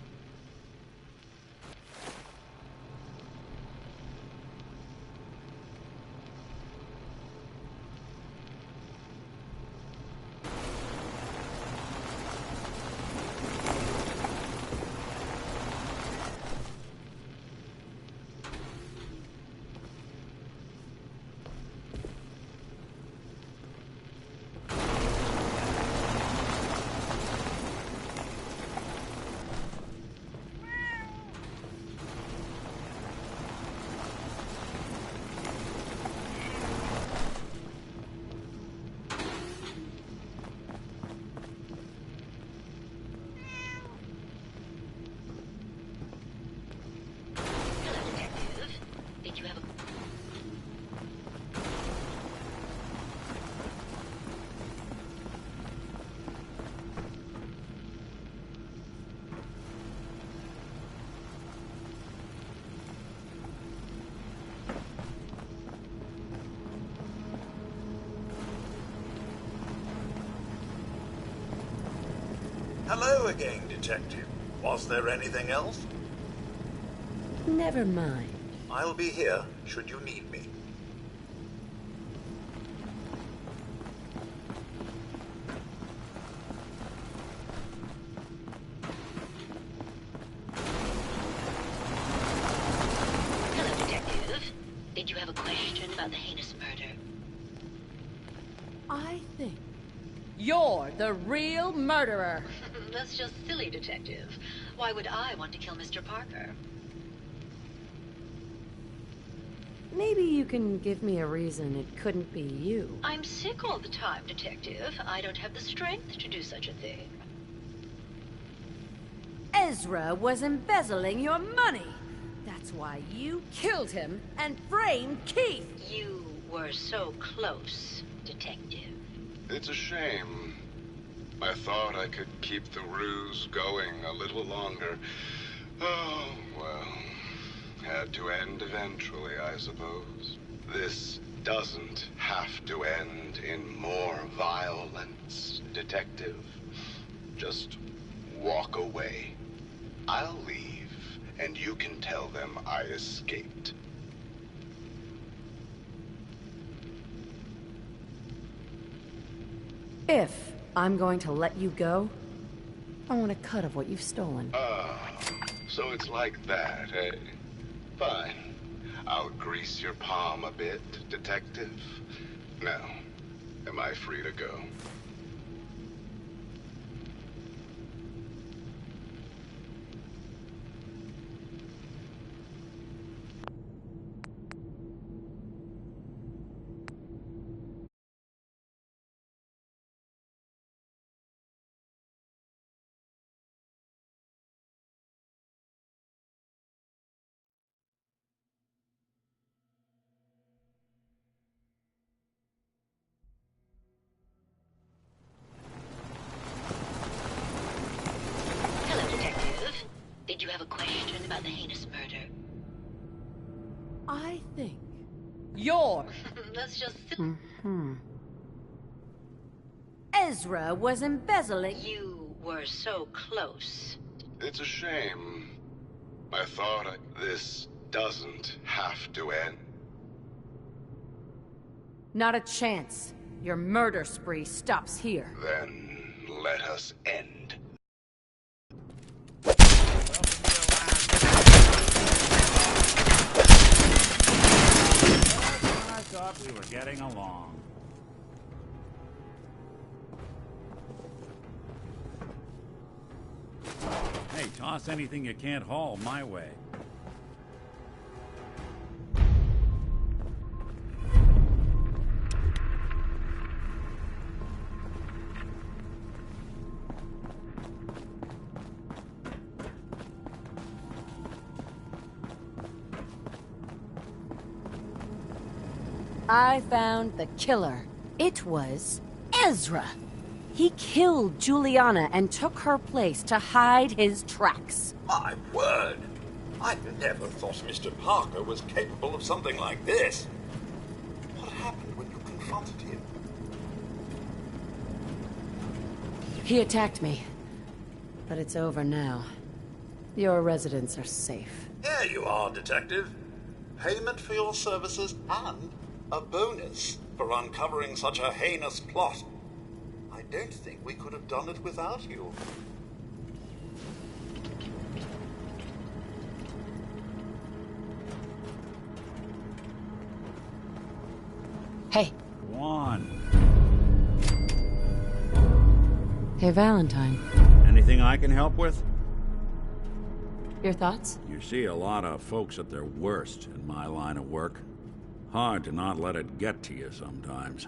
Hello again, Detective. Was there anything else? Never mind. I'll be here should you need me. Hello, Detective. Did you have a question about the heinous murder? I think You're the real murderer. That's just silly, Detective. Why would I want to kill Mr. Parker? maybe you can give me a reason it couldn't be you. I'm sick all the time, Detective. I don't have the strength to do such a thing. Ezra was embezzling your money. That's why you killed him and framed Keith. You were so close, Detective. It's a shame. I thought I could keep the ruse going a little longer. Oh, well. Had to end eventually, I suppose. This doesn't have to end in more violence, Detective. Just walk away. I'll leave, and you can tell them I escaped. If I'm going to let you go, I want a cut of what you've stolen. So it's like that, eh? Fine. I'll grease your palm a bit, Detective. Now, am I free to go? Hello, Detective. Did you have a question about the heinous murder? I think. You're... That's just... Ezra was embezzling. You were so close. It's a shame. I thought this doesn't have to end. Not a chance. Your murder spree stops here. Then let us end. I thought we were getting along. Hey, toss anything you can't haul my way. I found the killer. It was Ezra. He killed Juliana and took her place to hide his tracks. My word! I never thought Mr. Parker was capable of something like this. What happened when you confronted him? He attacked me. But it's over now. Your residents are safe. There you are, Detective. Payment for your services and a bonus for uncovering such a heinous plot. I don't think we could have done it without you. Hey. Go on. Hey, Valentine. Anything I can help with? Your thoughts? You see a lot of folks at their worst in my line of work. Hard to not let it get to you sometimes.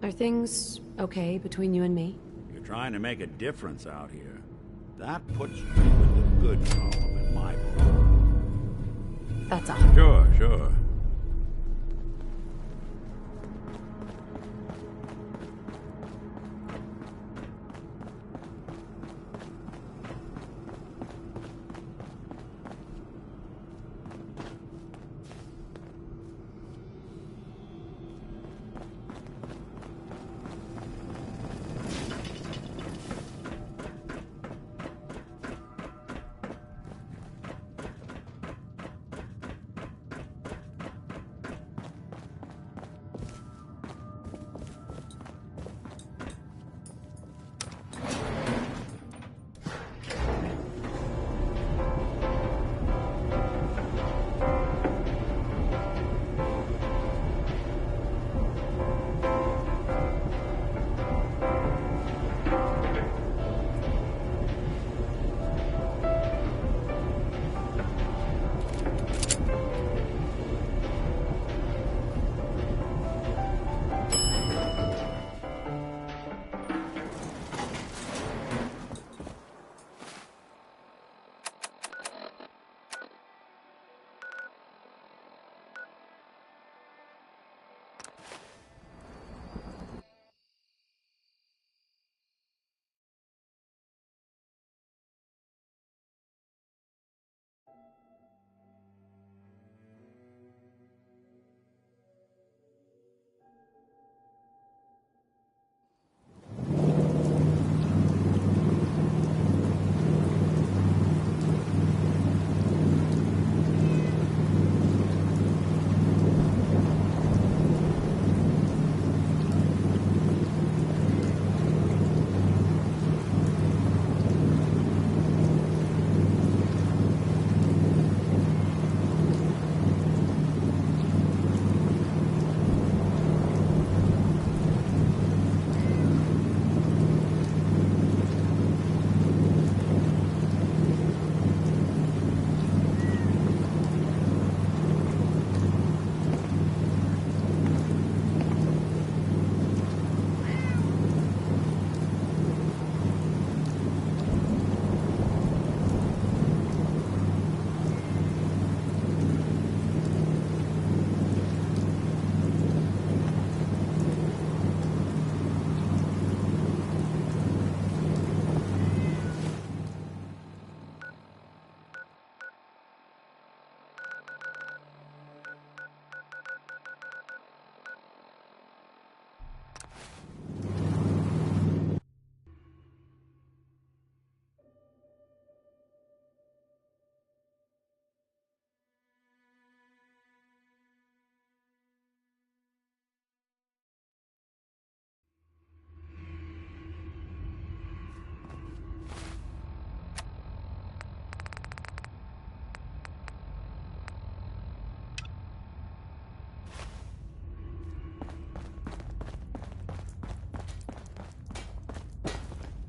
Are things okay between you and me? You're trying to make a difference out here. That puts you in the good column in my book. That's all. Sure.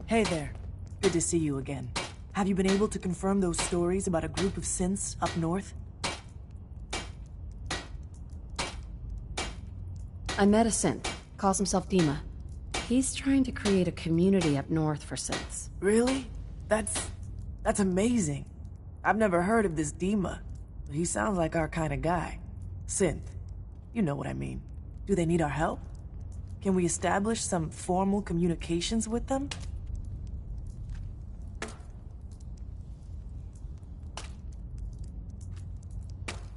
Hey there. Good to see you again. Have you been able to confirm those stories about a group of synths up north? I met a synth. Calls himself Dima. He's trying to create a community up north for synths. Really? That's amazing. I've never heard of this Dima, but he sounds like our kind of guy. Synth. You know what I mean. Do they need our help? Can we establish some formal communications with them?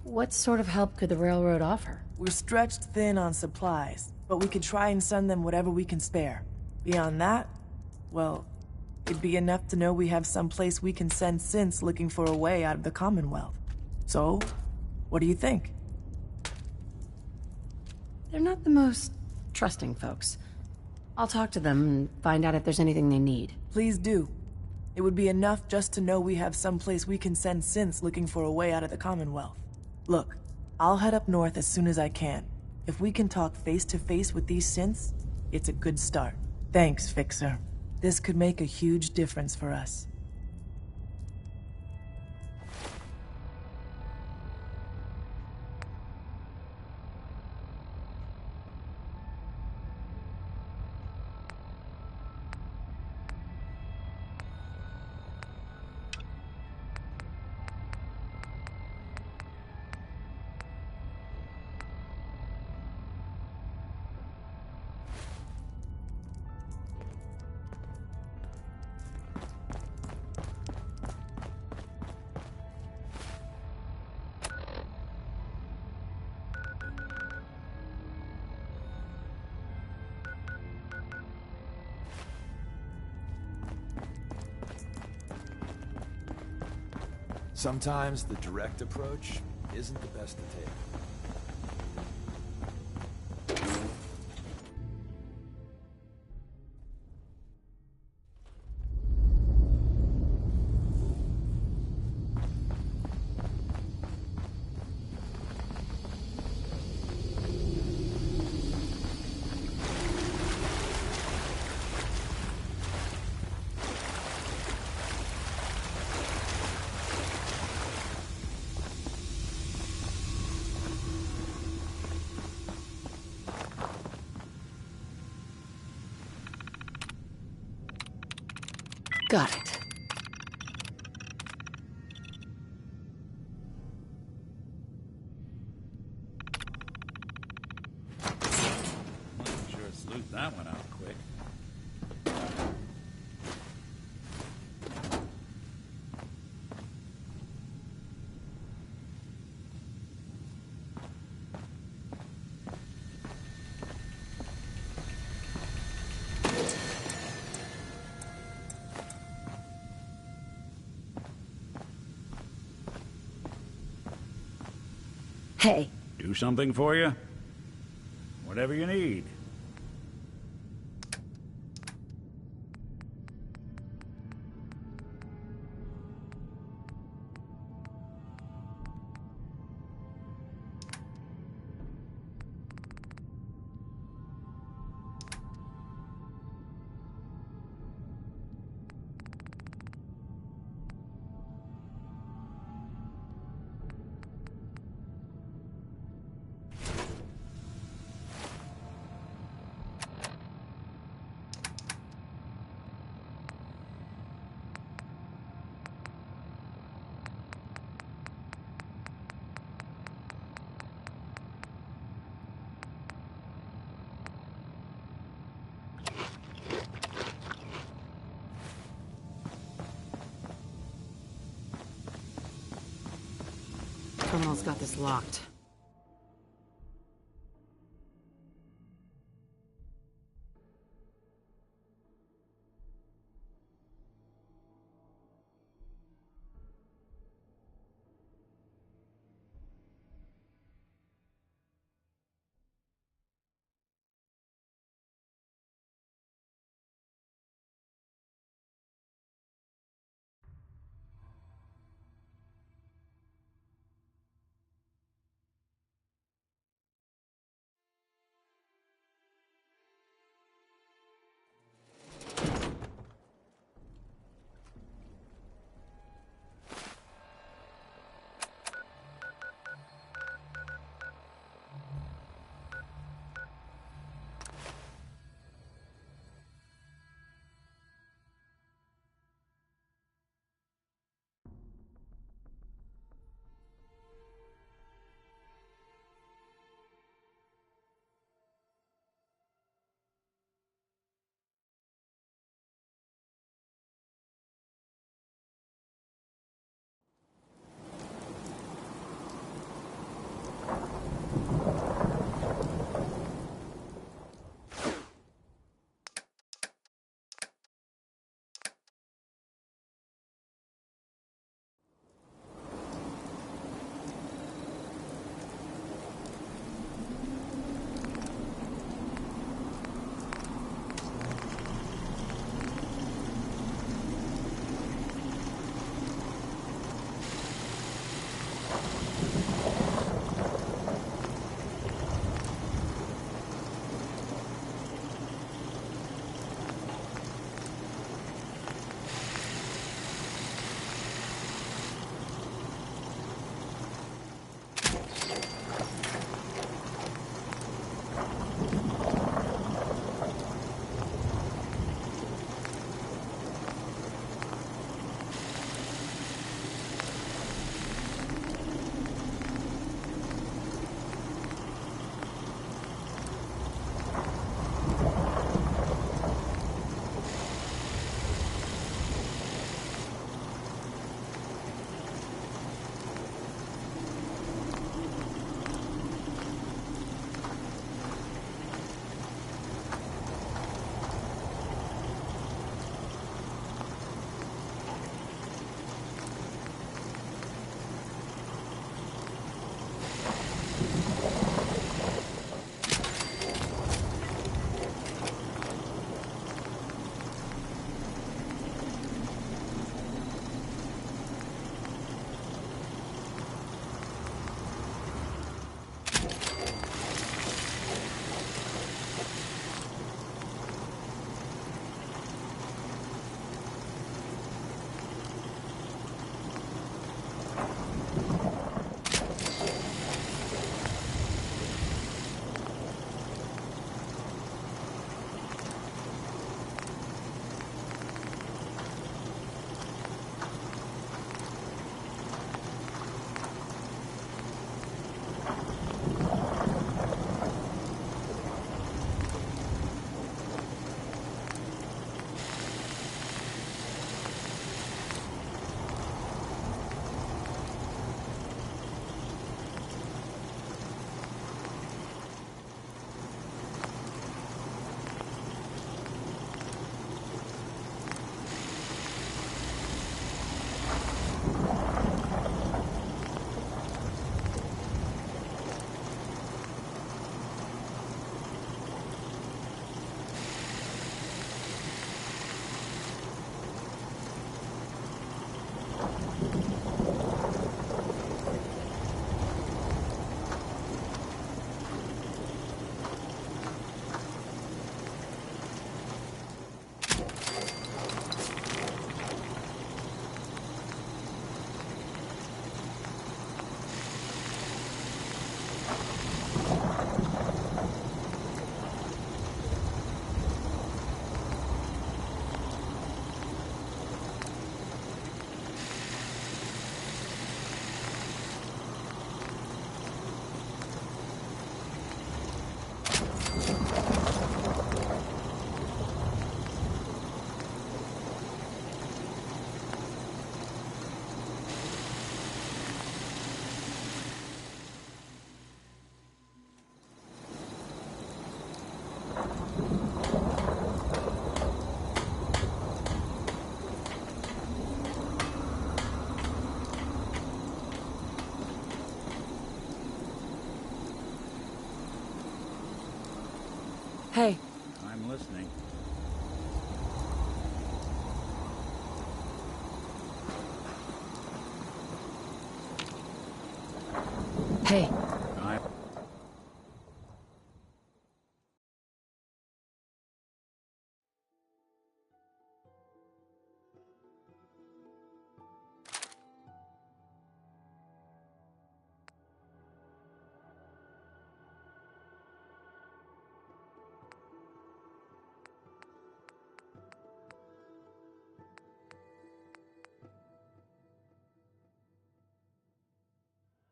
What sort of help could the railroad offer? We're stretched thin on supplies, but we could try and send them whatever we can spare. Beyond that, well, it'd be enough to know we have some place we can send synths looking for a way out of the Commonwealth. So, what do you think? They're not the most trusting folks. I'll talk to them and find out if there's anything they need. Please do. It would be enough just to know we have some place we can send synths looking for a way out of the Commonwealth. Look, I'll head up north as soon as I can. If we can talk face to face with these synths, it's a good start. Thanks, Fixer. This could make a huge difference for us. Sometimes the direct approach isn't the best to take. Got it. Sure sleuth that one out quick. Hey. Do something for you? Whatever you need. Terminal's got this locked. Hey. I'm listening. Hey.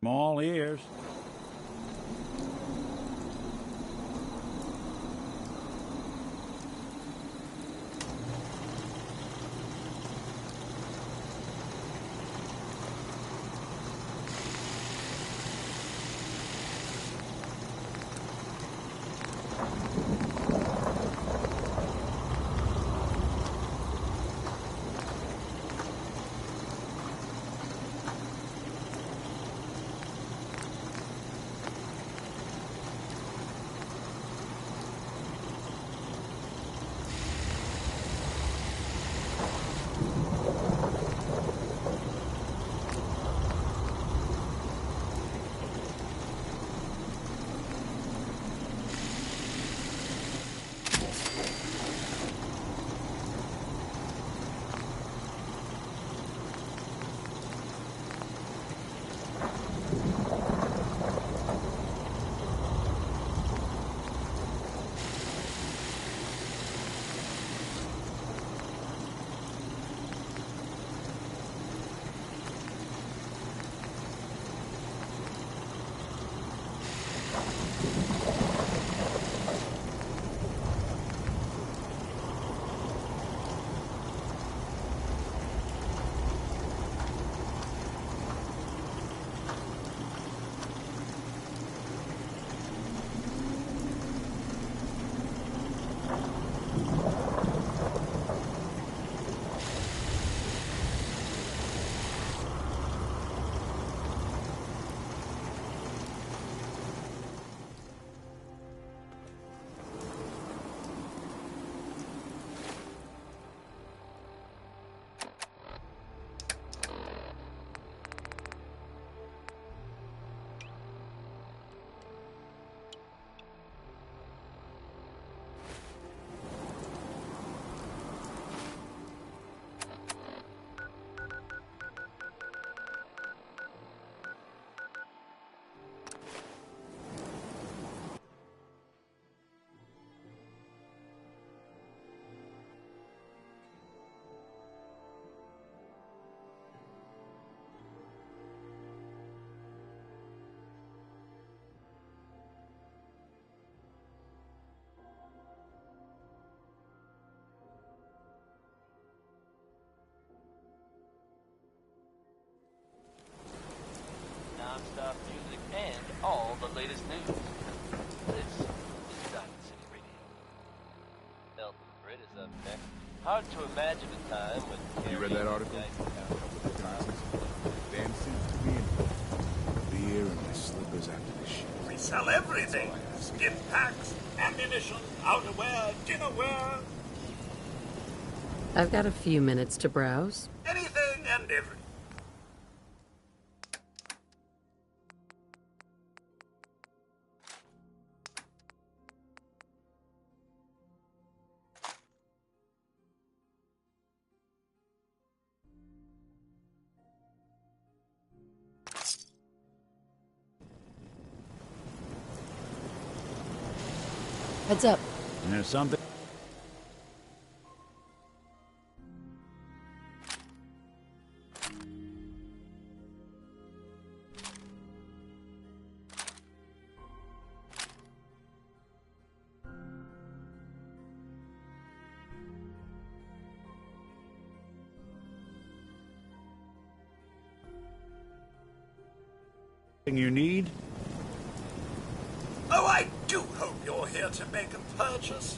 I'm all ears. Non-stop music and all the latest news. This is Diamond City Radio. Elton Britt is up next. Hard to imagine a time when... You read that article? Damn suits to be in. Beer and my slippers after this shit. We sell everything. Skin packs, ammunition, outerwear, dinnerware. I've got a few minutes to browse. Anything and everything. Heads up. And there's something. You need? Oh, I do hope you're here to make a purchase.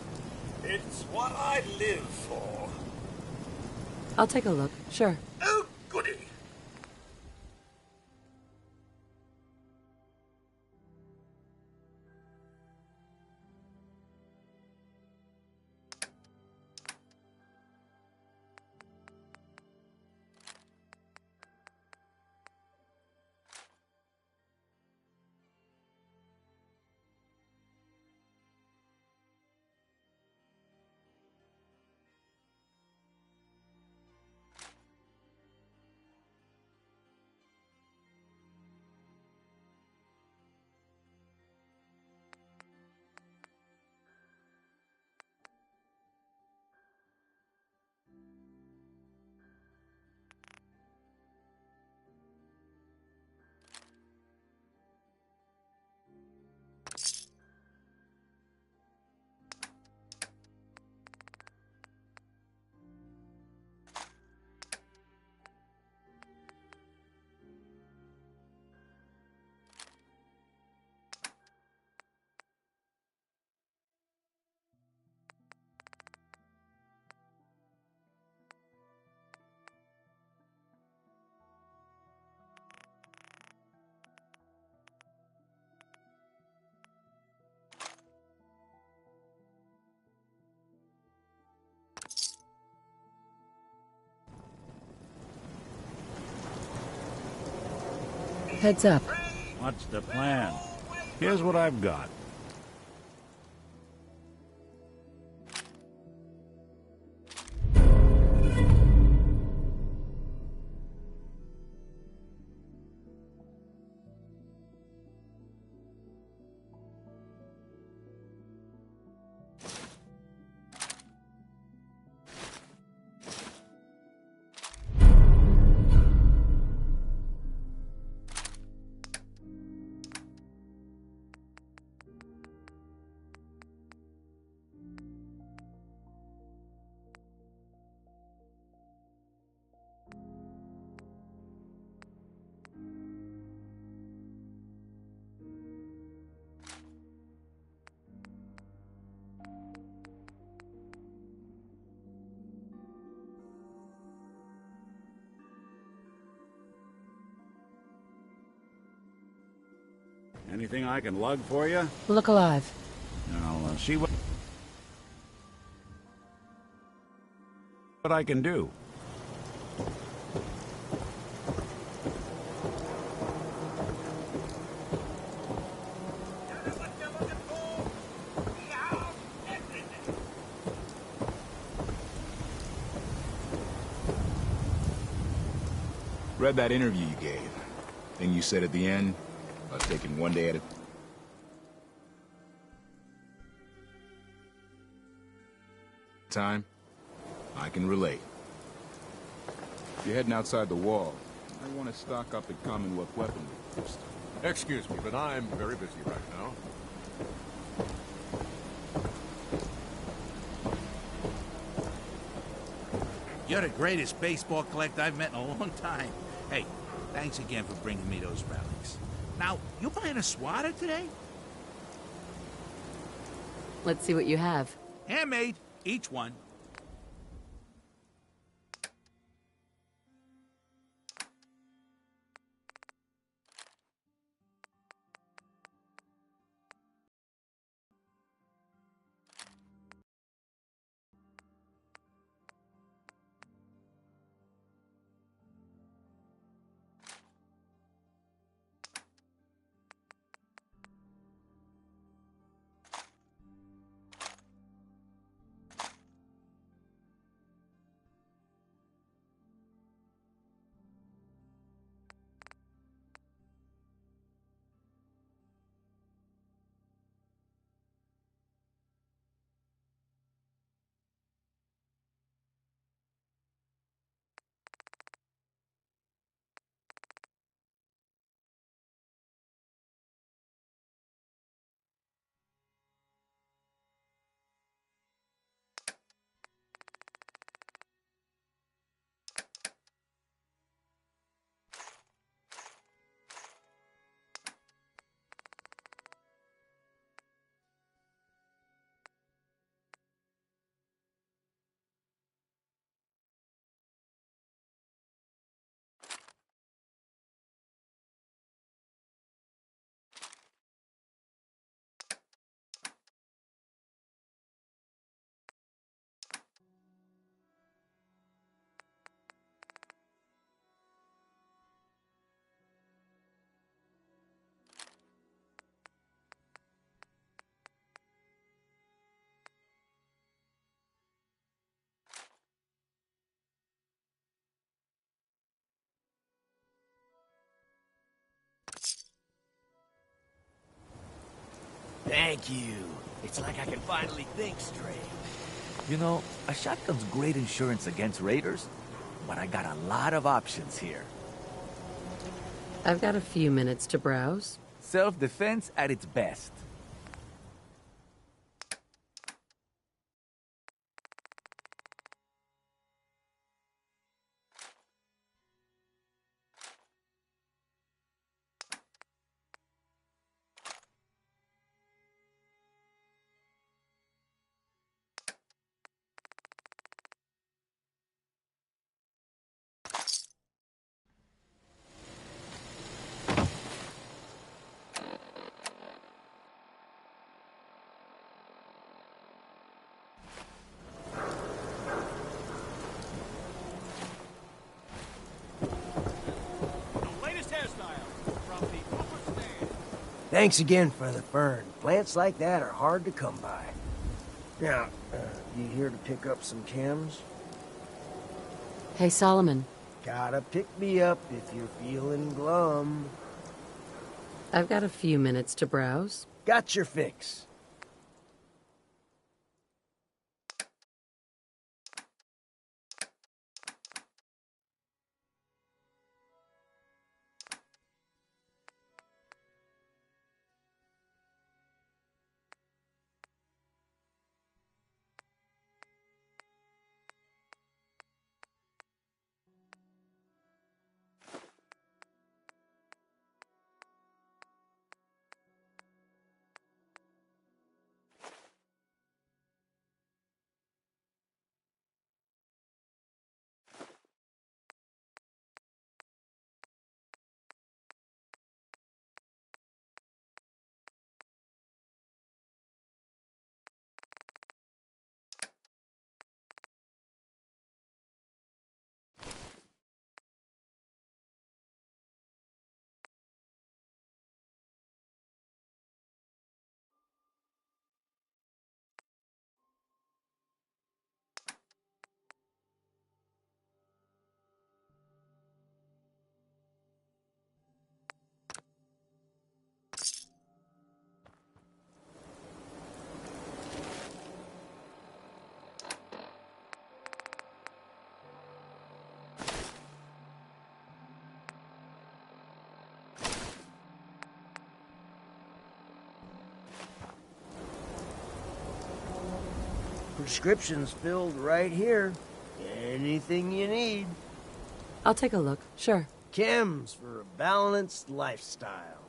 It's what I live for. I'll take a look, sure. Oh, goody. Heads up. What's the plan? Here's what I've got. Anything I can lug for you? Look alive. I'll see what I can do. Read that interview you gave. Thing you said at the end about taking one day at a time. I can relate. If you're heading outside the wall, I want to stock up the Commonwealth weaponry first. Excuse me, but I'm very busy right now. You're the greatest baseball collector I've met in a long time. Hey, thanks again for bringing me those relics. Now, you buying a swatter today? Let's see what you have. Handmade, each one. Thank you. It's like I can finally think straight. You know, a shotgun's great insurance against raiders, but I got a lot of options here. I've got a few minutes to browse. Self-defense at its best. Thanks again for the fern. Plants like that are hard to come by. Now, you here to pick up some chems? Hey, Solomon. Gotta pick me up if you're feeling glum. I've got a few minutes to browse. Got your fix. Prescription's filled right here. Anything you need. I'll take a look, sure. Chems for a balanced lifestyle.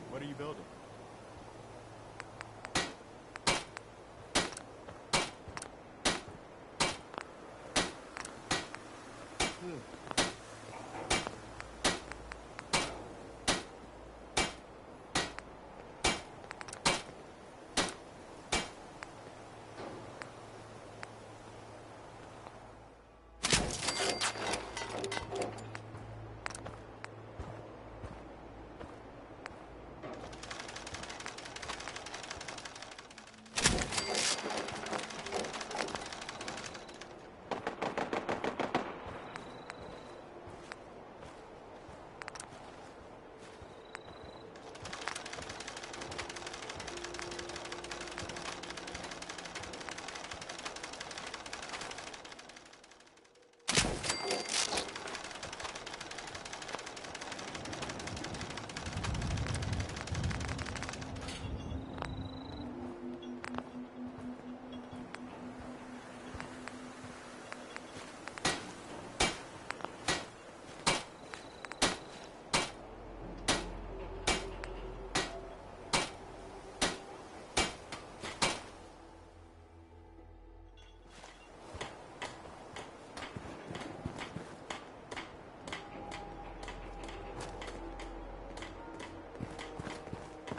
What are you building?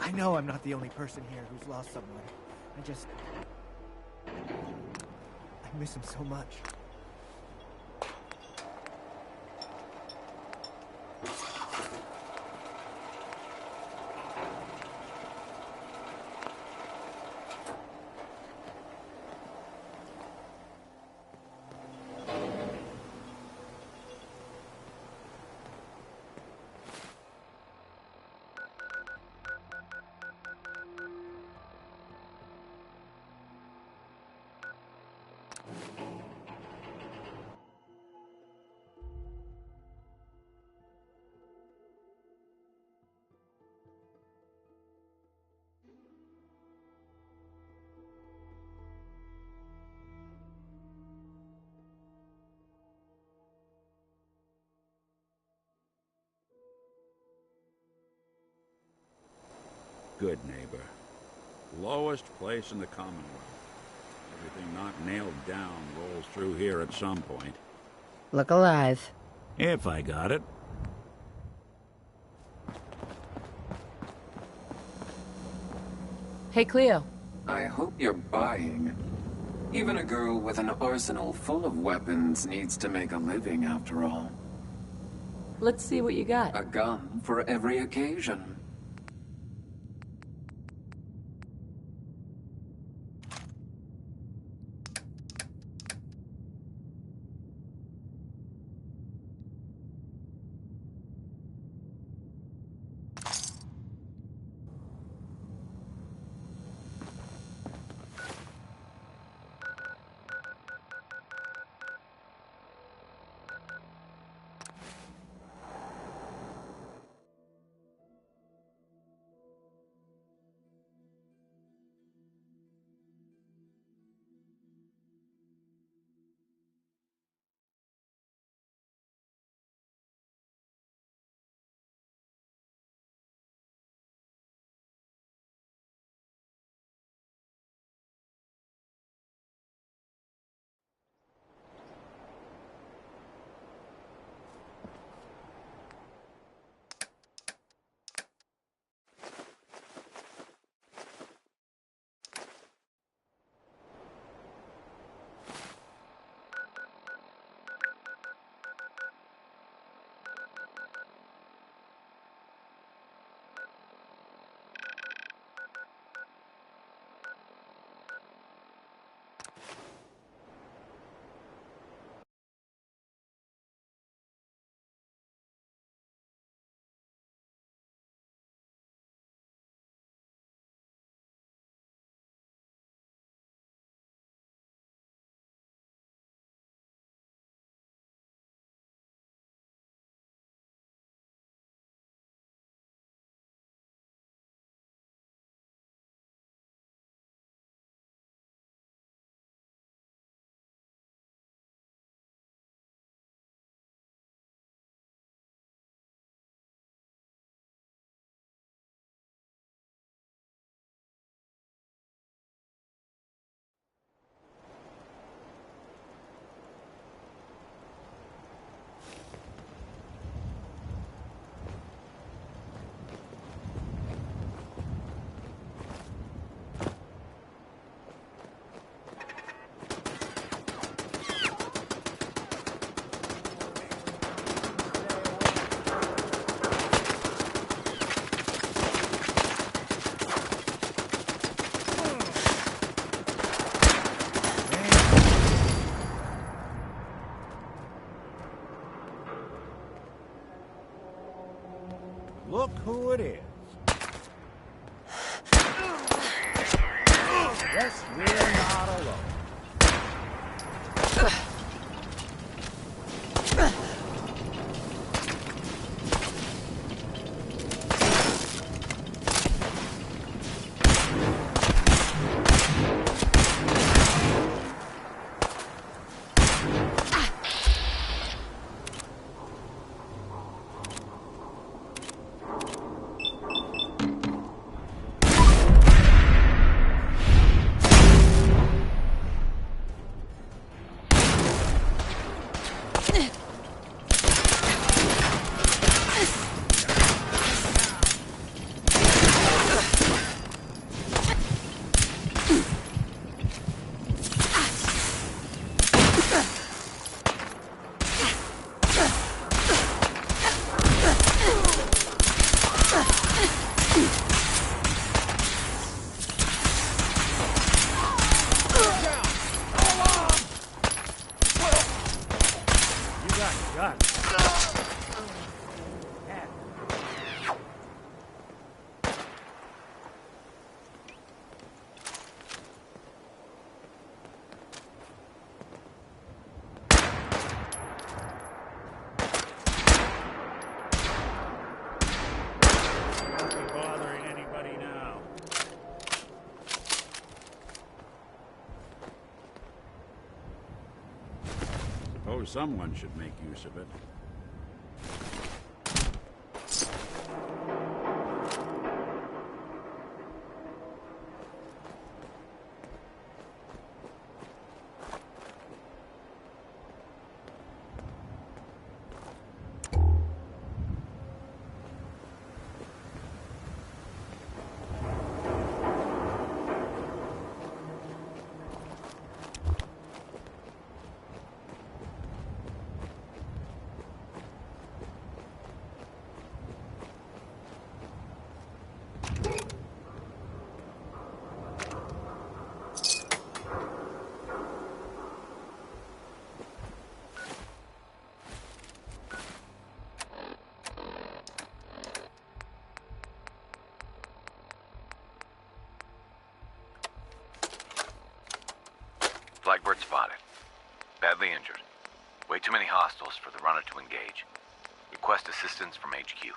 I know I'm not the only person here who's lost someone. I miss him so much. good neighbor. Lowest place in the Commonwealth. Everything not nailed down rolls through here at some point. Look alive. If I got it. Hey, Cleo. I hope you're buying. Even a girl with an arsenal full of weapons needs to make a living, after all. Let's see what you got. A gun for every occasion. Look who it is. Yes, we're not alone. Someone should make use of it. Badly injured. Way too many hostiles for the runner to engage. Request assistance from HQ.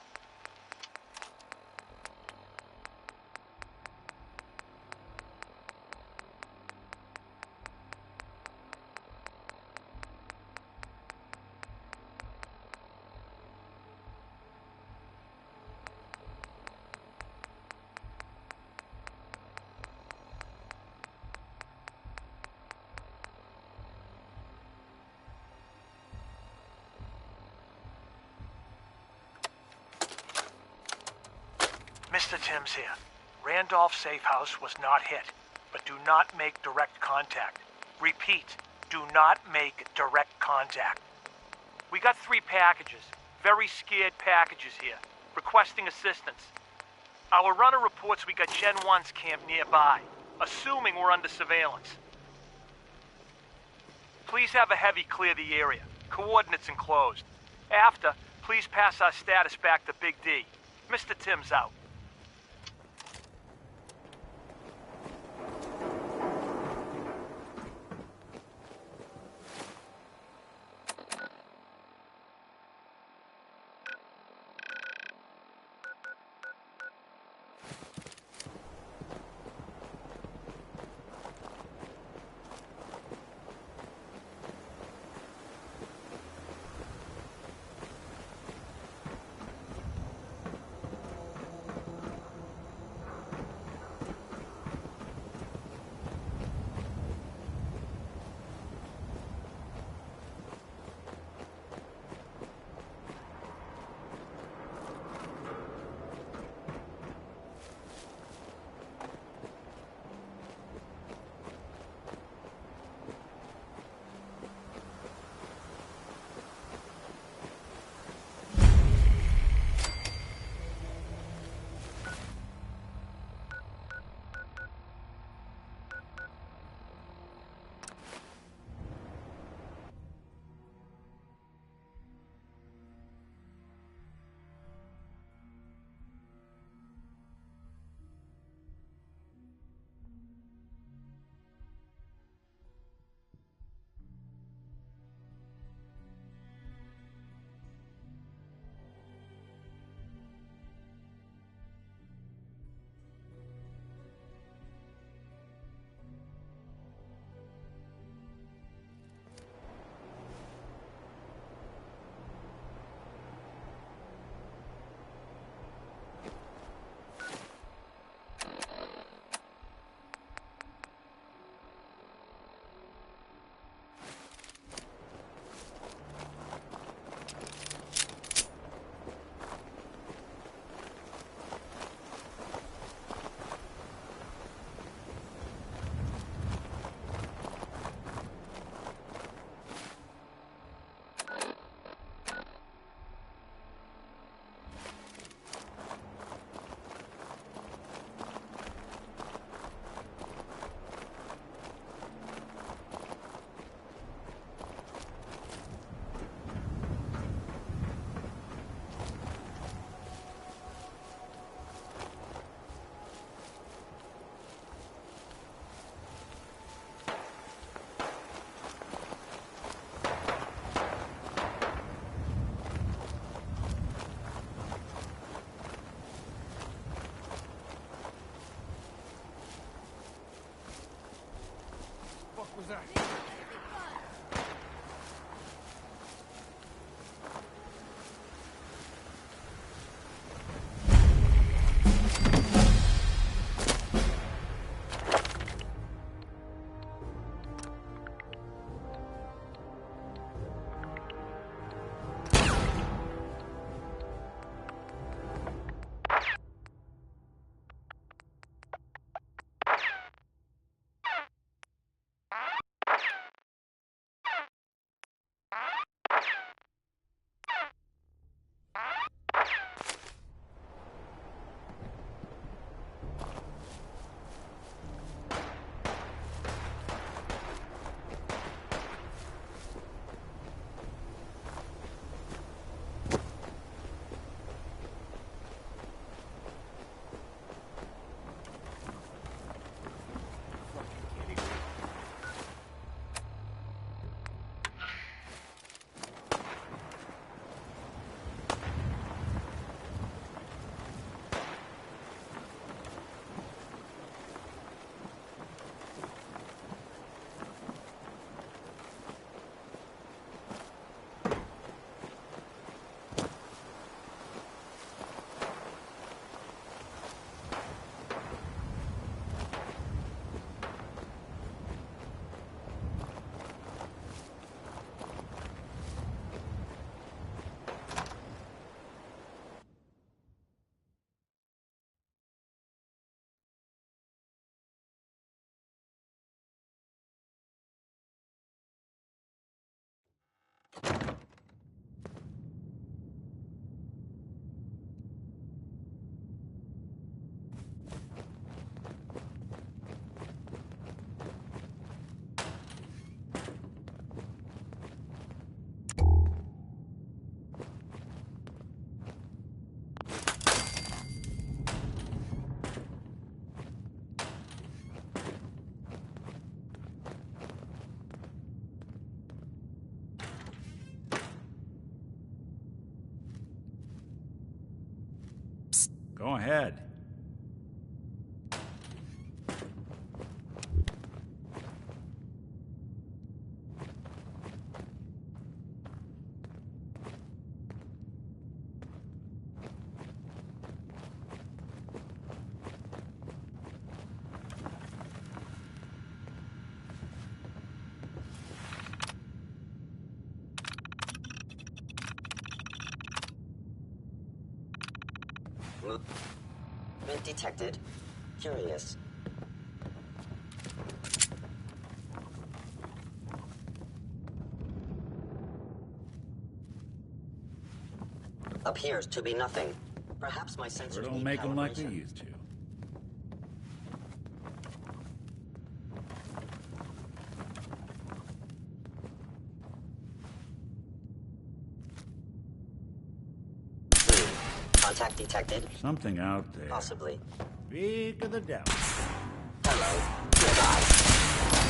Mr. Timms here. Randolph Safe House was not hit, but do not make direct contact. Repeat, do not make direct contact. We got 3 packages, very scared packages here, requesting assistance. Our runner reports we got Gen 1's camp nearby, assuming we're under surveillance. Please have a heavy clear the area. Coordinates enclosed. After, please pass our status back to Big D. Mr. Timms out. Was that? Go ahead. Movement detected. Curious. Appears to be nothing. Perhaps my sensors Or don't need make them like they calibration. used to. Contact detected. Something out there. Possibly. Speak of the devil. Hello. Goodbye.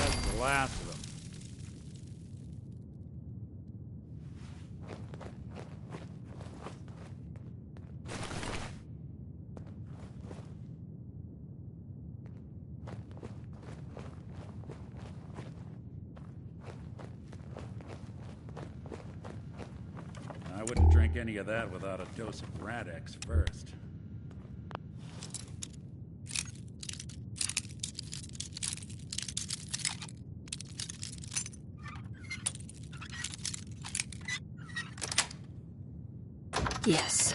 That's the last of them. I wouldn't drink any of that without a dose of Radex first. Yes.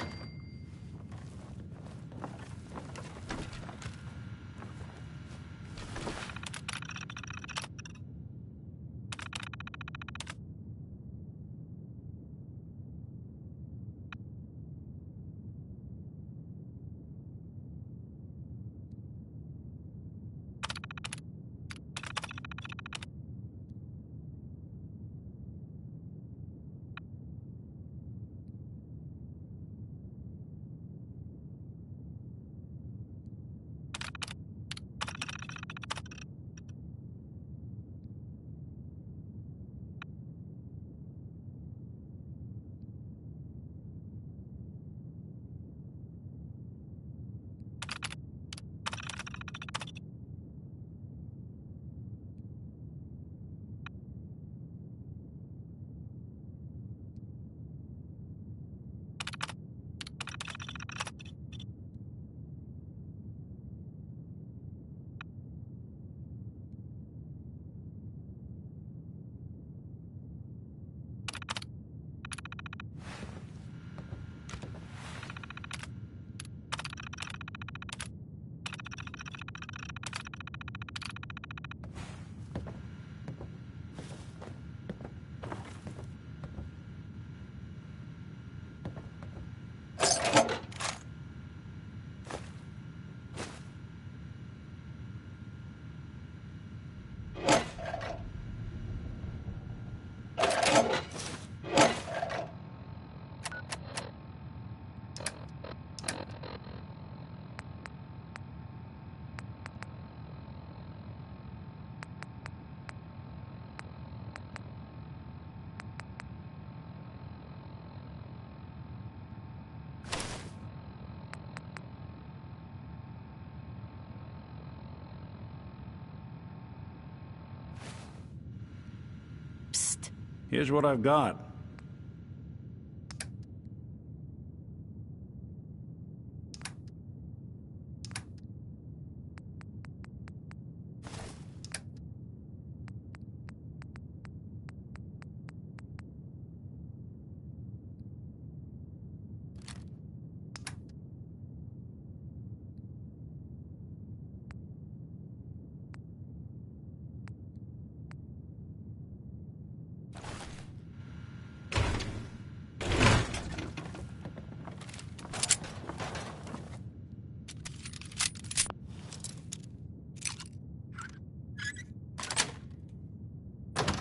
Here's what I've got.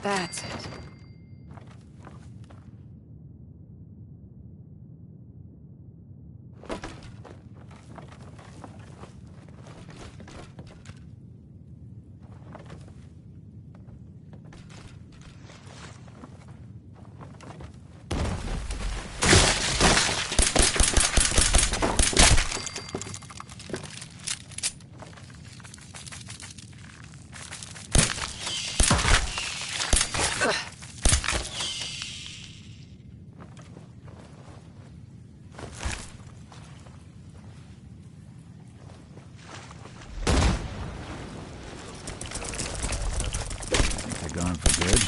That's it. gone for good.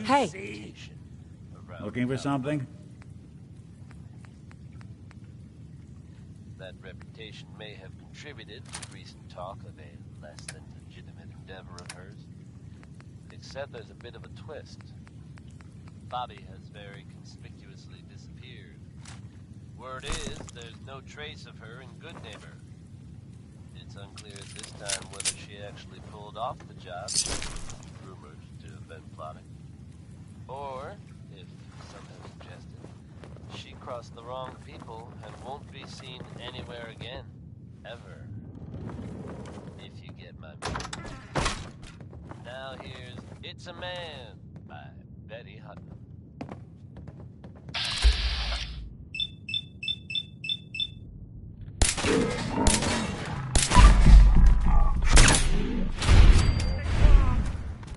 Hey. See? Looking for something? That reputation may have contributed to recent talk of a less than legitimate endeavor of hers. Except there's a bit of a twist. Bobby has very conspicuously disappeared. Word is, there's no trace of her in Goodneighbor. It's unclear at this time whether she actually pulled off the job, rumored to have been plotting. Or, if some have suggested, she crossed the wrong people and won't be seen anywhere again. Ever. If you get my meaning. Now here's It's a Man by Betty Hutton.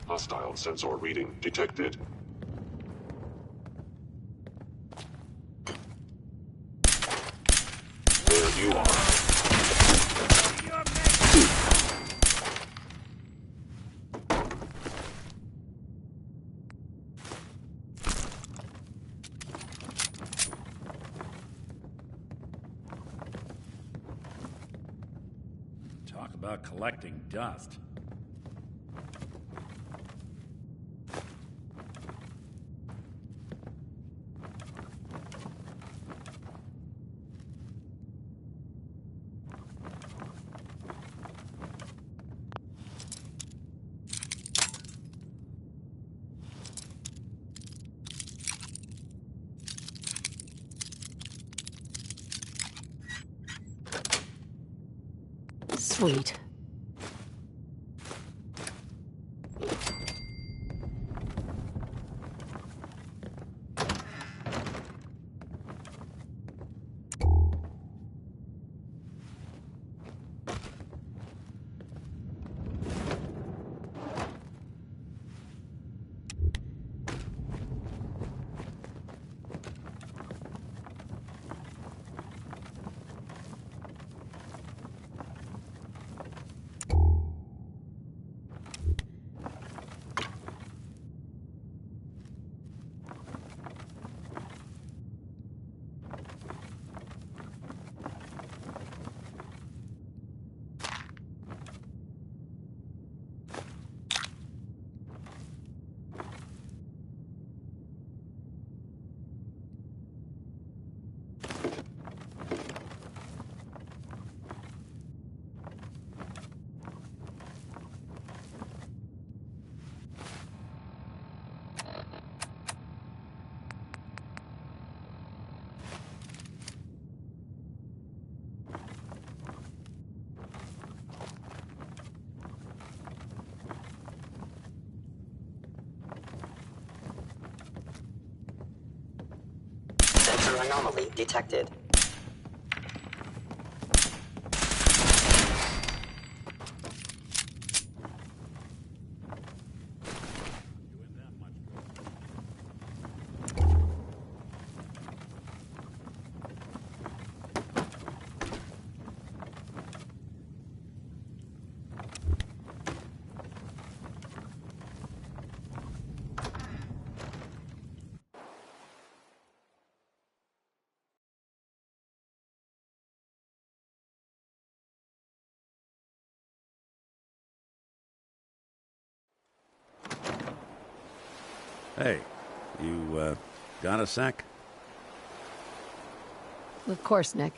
Hostile sensor reading detected. There you are. Talk about collecting dust. Sweet. Sensor anomaly detected. Hey, you, got a sec? Of course, Nick.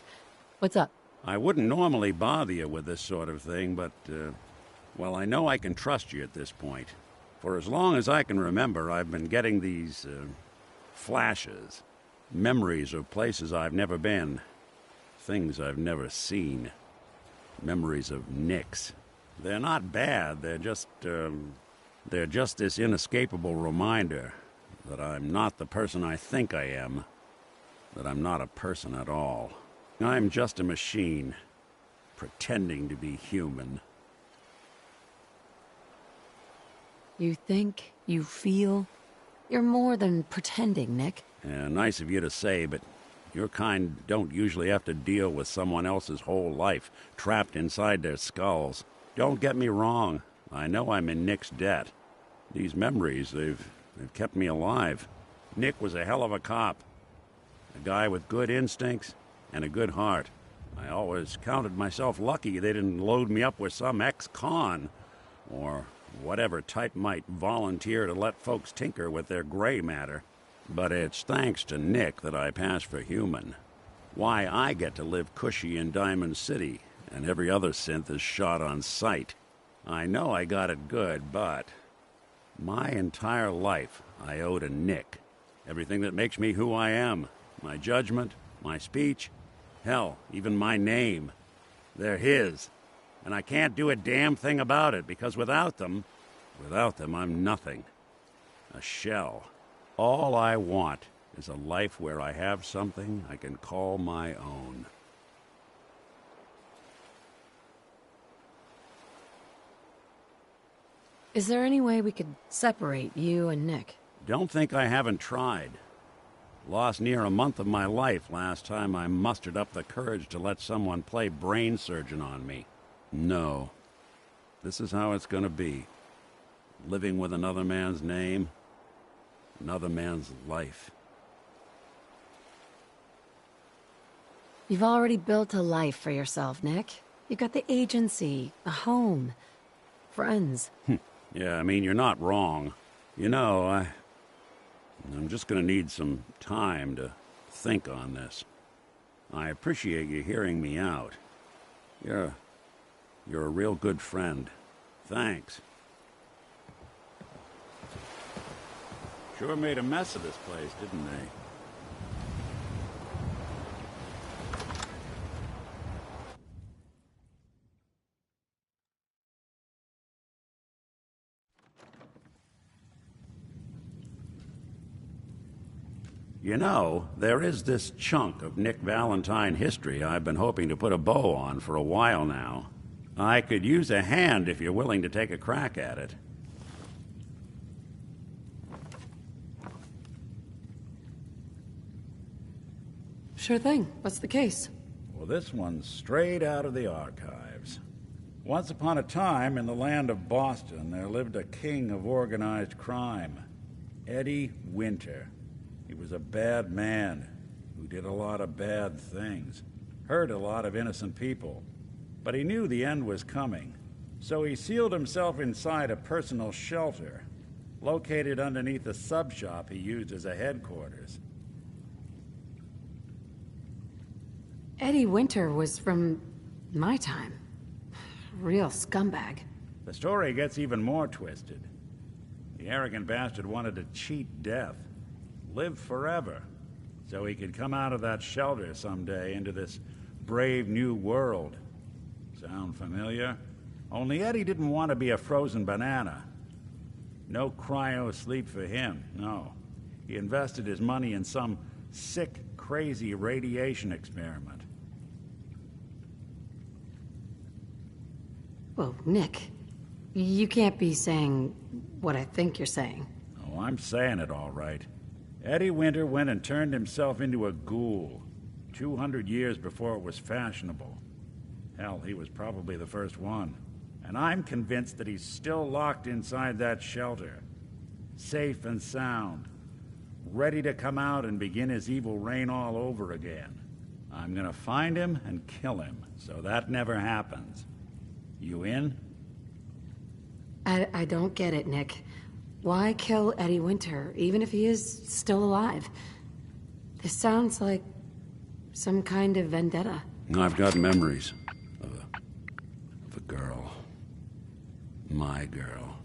What's up? I wouldn't normally bother you with this sort of thing, but, well, I know I can trust you at this point. For as long as I can remember, I've been getting these, flashes. Memories of places I've never been. Things I've never seen. Memories of Nicks. They're not bad, they're just this inescapable reminder that I'm not the person I think I am, that I'm not a person at all. I'm just a machine, pretending to be human. You think, you feel, you're more than pretending, Nick. Yeah, nice of you to say, but your kind don't usually have to deal with someone else's whole life trapped inside their skulls. Don't get me wrong. I know I'm in Nick's debt. These memories, they've kept me alive. Nick was a hell of a cop. A guy with good instincts and a good heart. I always counted myself lucky they didn't load me up with some ex-con, or whatever type might volunteer to let folks tinker with their gray matter. But it's thanks to Nick that I pass for human. Why I get to live cushy in Diamond City, and every other synth is shot on sight. I know I got it good, but my entire life I owe to Nick. Everything that makes me who I am. My judgment, my speech, hell, even my name. They're his. And I can't do a damn thing about it, because without them, I'm nothing. A shell. All I want is a life where I have something I can call my own. Is there any way we could separate you and Nick? Don't think I haven't tried. Lost near a month of my life last time I mustered up the courage to let someone play brain surgeon on me. No. This is how it's gonna be. Living with another man's name, another man's life. You've already built a life for yourself, Nick. You've got the agency, a home, friends. Yeah, I mean, you're not wrong. You know, I'm just gonna need some time to think on this. I appreciate you hearing me out. You're a real good friend. Thanks. Sure made a mess of this place, didn't they? You know, there is this chunk of Nick Valentine history I've been hoping to put a bow on for a while now. I could use a hand if you're willing to take a crack at it. Sure thing. What's the case? Well, this one's straight out of the archives. Once upon a time, in the land of Boston, there lived a king of organized crime, Eddie Winter. He was a bad man who did a lot of bad things, hurt a lot of innocent people. But he knew the end was coming, so he sealed himself inside a personal shelter, located underneath a sub-shop he used as a headquarters. Eddie Winter was from my time. Real scumbag. The story gets even more twisted. The arrogant bastard wanted to cheat death, live forever, so he could come out of that shelter someday into this brave new world. Sound familiar? Only Eddie didn't want to be a frozen banana. No cryo sleep for him, no. He invested his money in some sick, crazy radiation experiment. Well, Nick, you can't be saying what I think you're saying. Oh, I'm saying it all right. Eddie Winter went and turned himself into a ghoul 200 years before it was fashionable. Hell, he was probably the first one. And I'm convinced that he's still locked inside that shelter. Safe and sound. Ready to come out and begin his evil reign all over again. I'm gonna find him and kill him, so that never happens. You in? I don't get it, Nick. Why kill Eddie Winter, even if he is still alive? This sounds like some kind of vendetta. I've got memories of a girl. My girl.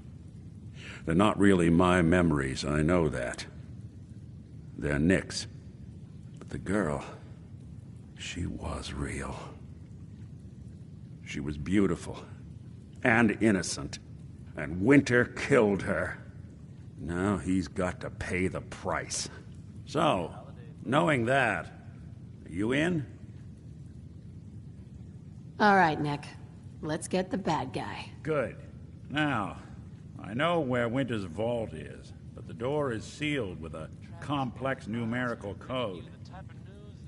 They're not really my memories, I know that. They're Nick's. But the girl, she was real. She was beautiful and innocent, and Winter killed her. Now he's got to pay the price. So, knowing that, are you in? All right, Nick. Let's get the bad guy. Good. Now, I know where Winter's vault is, but the door is sealed with a complex numerical code.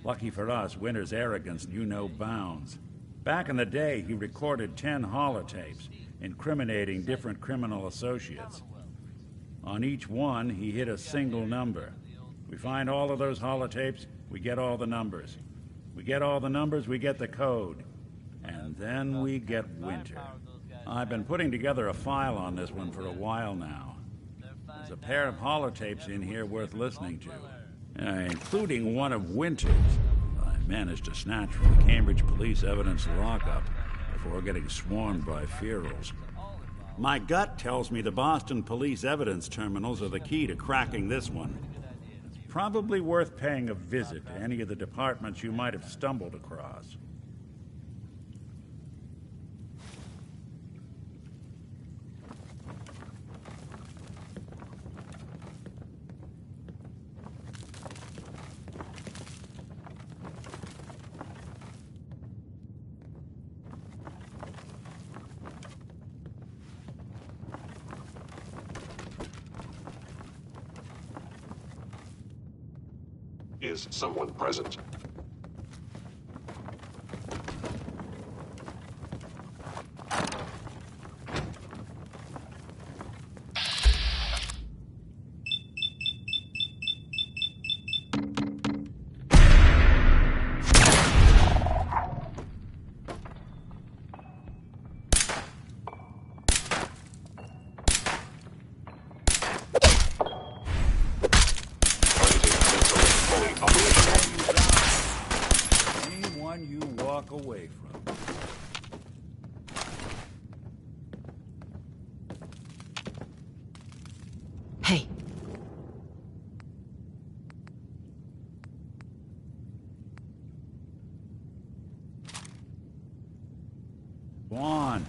Lucky for us, Winter's arrogance knew no bounds. Back in the day, he recorded 10 holotapes, incriminating different criminal associates. On each one, he hit a single number. We find all of those holotapes, we get all the numbers. We get all the numbers, we get the code. And then we get Winter. I've been putting together a file on this one for a while now. There's a pair of holotapes in here worth listening to, including one of Winter's. I managed to snatch from the Cambridge police evidence lockup before getting swarmed by ferals. My gut tells me the Boston police evidence terminals are the key to cracking this one. It's probably worth paying a visit to any of the departments you might have stumbled across. Is someone present? You walk away from. Hey. Go on.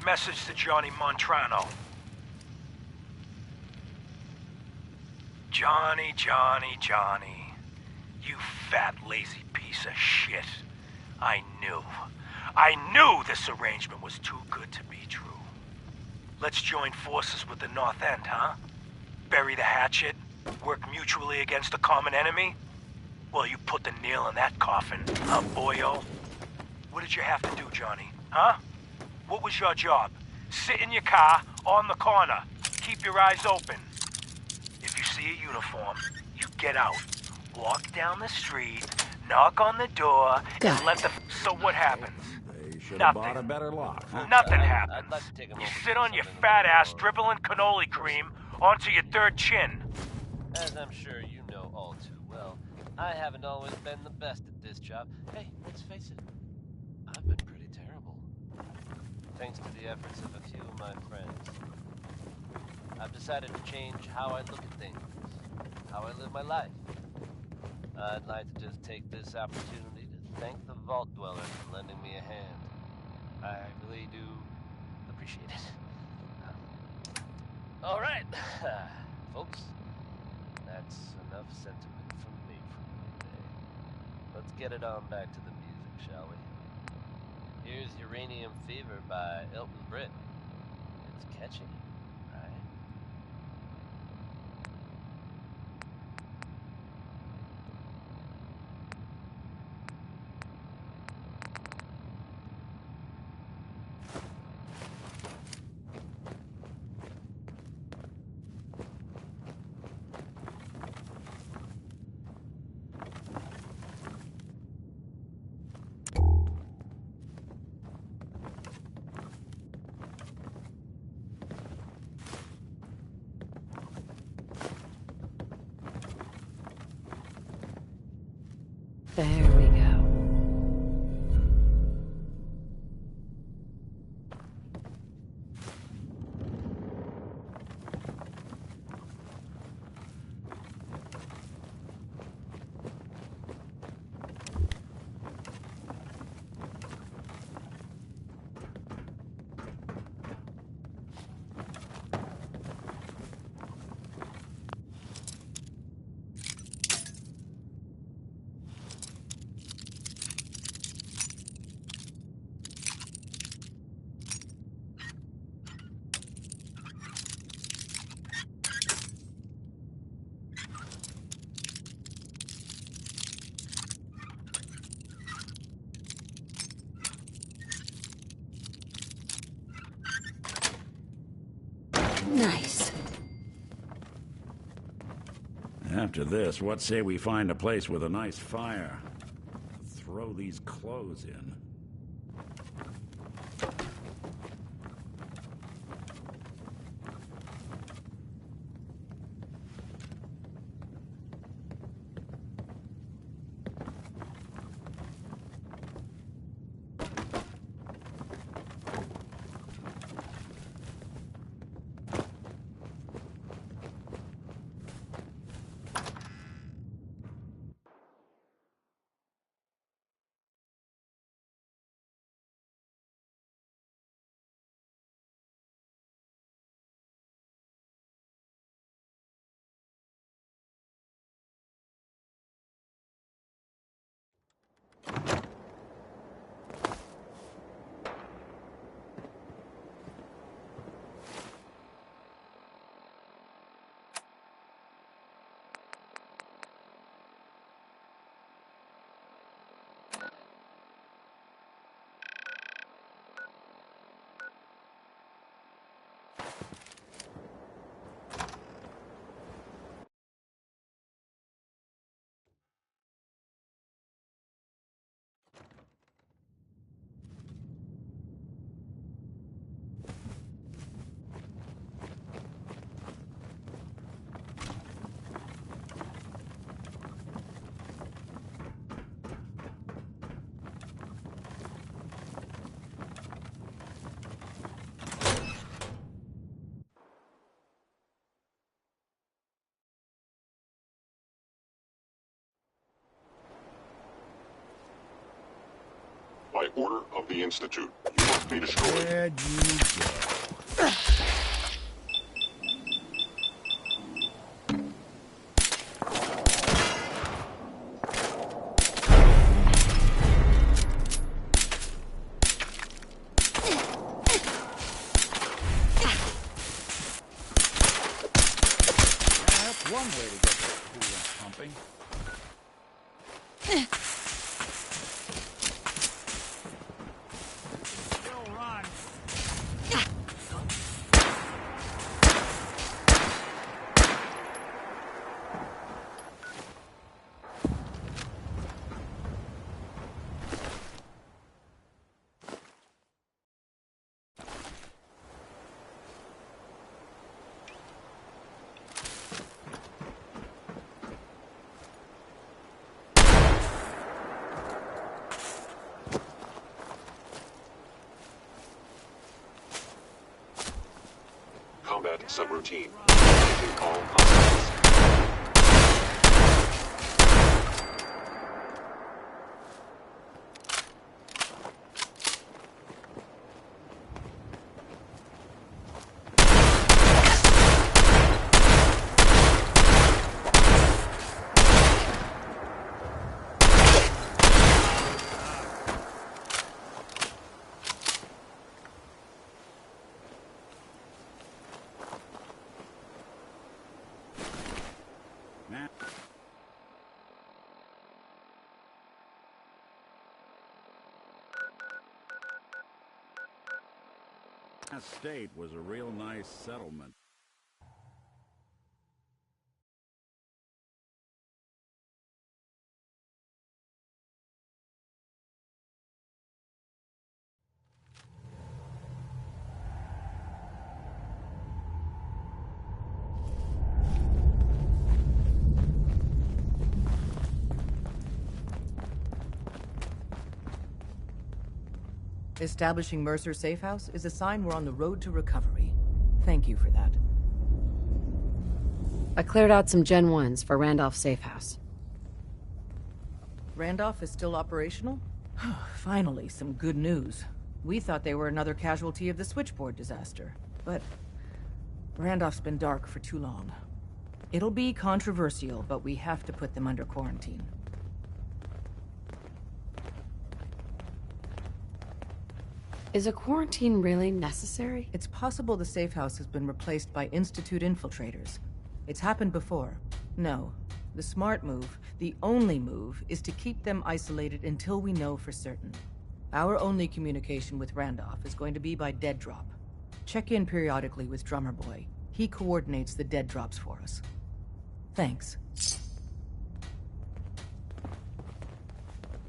Message to Johnny Montrano. Johnny, you fat, lazy piece of shit. I knew this arrangement was too good to be true. Let's join forces with the North End, huh? Bury the hatchet, work mutually against a common enemy? Well, you put the nail in that coffin, huh, boyo? What did you have to do, Johnny, huh? What was your job? Sit in your car, on the corner. Keep your eyes open. If you see a uniform, you get out. Walk down the street, knock on the door, and let the... So what happens? Nothing. Bought a better lock. Nothing happens. You sit on your fat ass dribbling cannoli cream onto your third chin. As I'm sure you know all too well, I haven't always been the best at this job. Hey, let's face it, I've been pretty terrible. Thanks to the efforts of a few of my friends, I've decided to change how I look at things, how I live my life. I'd like to just take this opportunity to thank the Vault Dweller for lending me a hand. I really do appreciate it. Alright, folks. That's enough sentiment from me for today. Let's get it on back to the music, shall we? Here's Uranium Fever by Elton Britt. It's catchy, right? There we go. Nice. After this, what say we find a place with a nice fire? Throw these clothes in. By order of the Institute, you must be destroyed. Where'd you go? That's one way to get the coolant pumping. Still run. Combat subroutine. Making all hostiles. That state was a real nice settlement. Establishing Mercer Safe House is a sign we're on the road to recovery. Thank you for that. I cleared out some Gen 1s for Randolph Safe House. Randolph is still operational? Finally, some good news. We thought they were another casualty of the switchboard disaster, but Randolph's been dark for too long. It'll be controversial, but we have to put them under quarantine. Is a quarantine really necessary? It's possible the safe house has been replaced by Institute infiltrators. It's happened before. No. The smart move, the only move, is to keep them isolated until we know for certain. Our only communication with Randolph is going to be by dead drop. Check in periodically with Drummer Boy. He coordinates the dead drops for us. Thanks.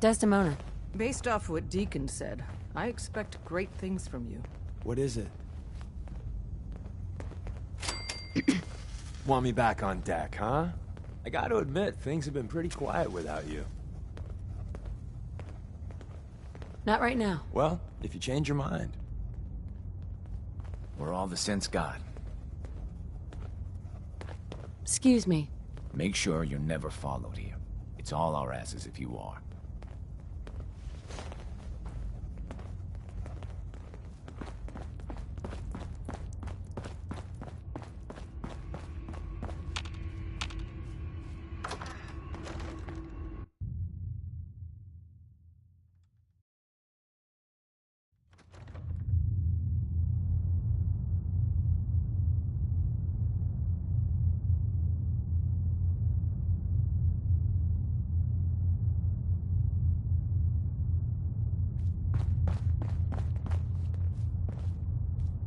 Desdemona. Based off what Deacon said, I expect great things from you. What is it? Want me back on deck, huh? I gotta admit, things have been pretty quiet without you. Not right now. Well, if you change your mind. We're all the sense got. Excuse me. Make sure you're never followed here. It's all our asses if you are.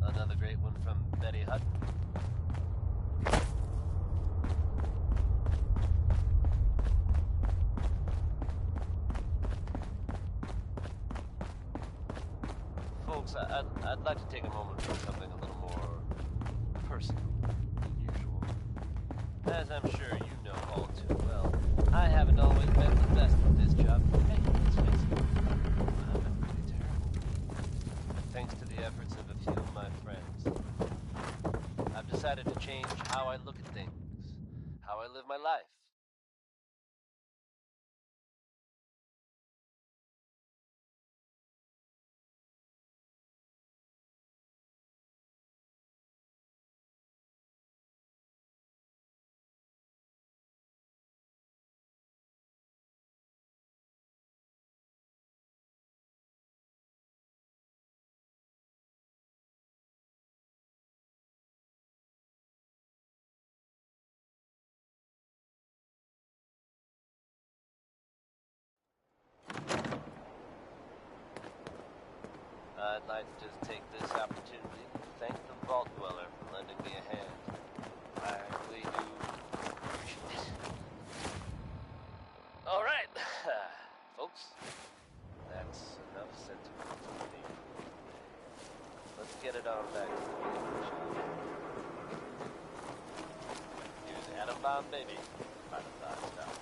Another great one from Betty Hutton. Folks, I'd like to take a moment for something a little more personal than usual. As I'm sure you know all too well, I haven't always been the best at this job. Hey, let's face it, I've been pretty terrible. Thanks to the efforts of a few of my friends, I've decided to change how I look at things, how I live my life. I'd like to just take this opportunity to thank the Vault Dweller for lending me a hand. I really do appreciate it. All right, folks. That's enough sentiment for me. Let's get it on back to the beginning, shall we? Here's Atom Bomb Baby by the Five Stars.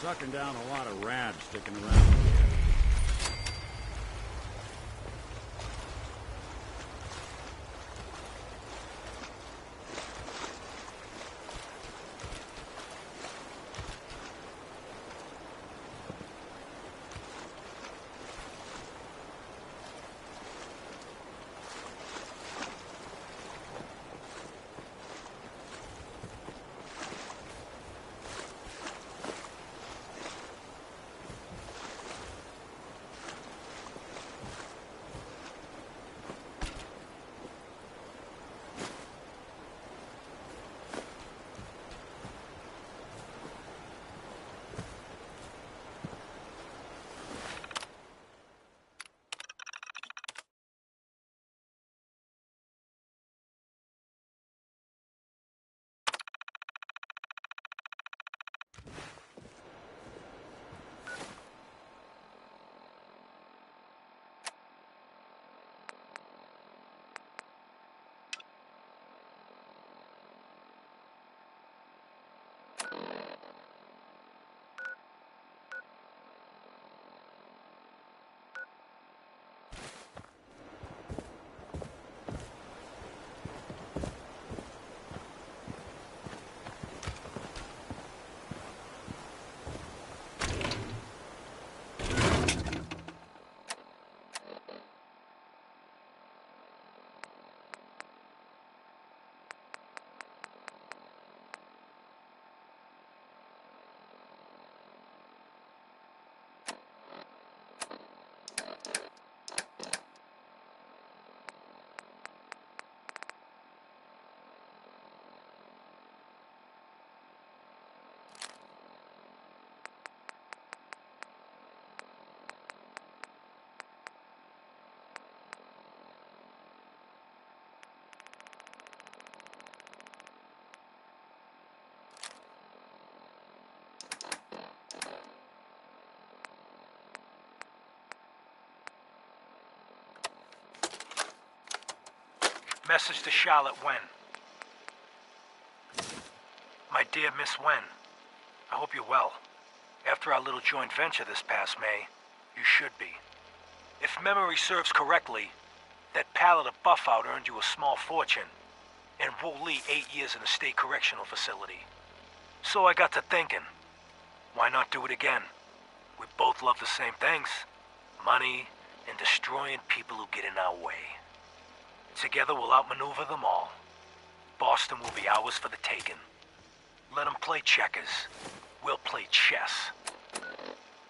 sucking down a lot of rad sticking around here. Message to Charlotte Wen. My dear Miss Wen, I hope you're well. After our little joint venture this past May, you should be. If memory serves correctly, that pallet of buff-out earned you a small fortune, and Wu Li 8 years in a state correctional facility. So I got to thinking, why not do it again? We both love the same things, money and destroying people who get in our way. Together we'll outmaneuver them all. Boston will be ours for the taking. Let them play checkers. We'll play chess.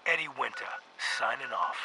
Eddie Winter, signing off.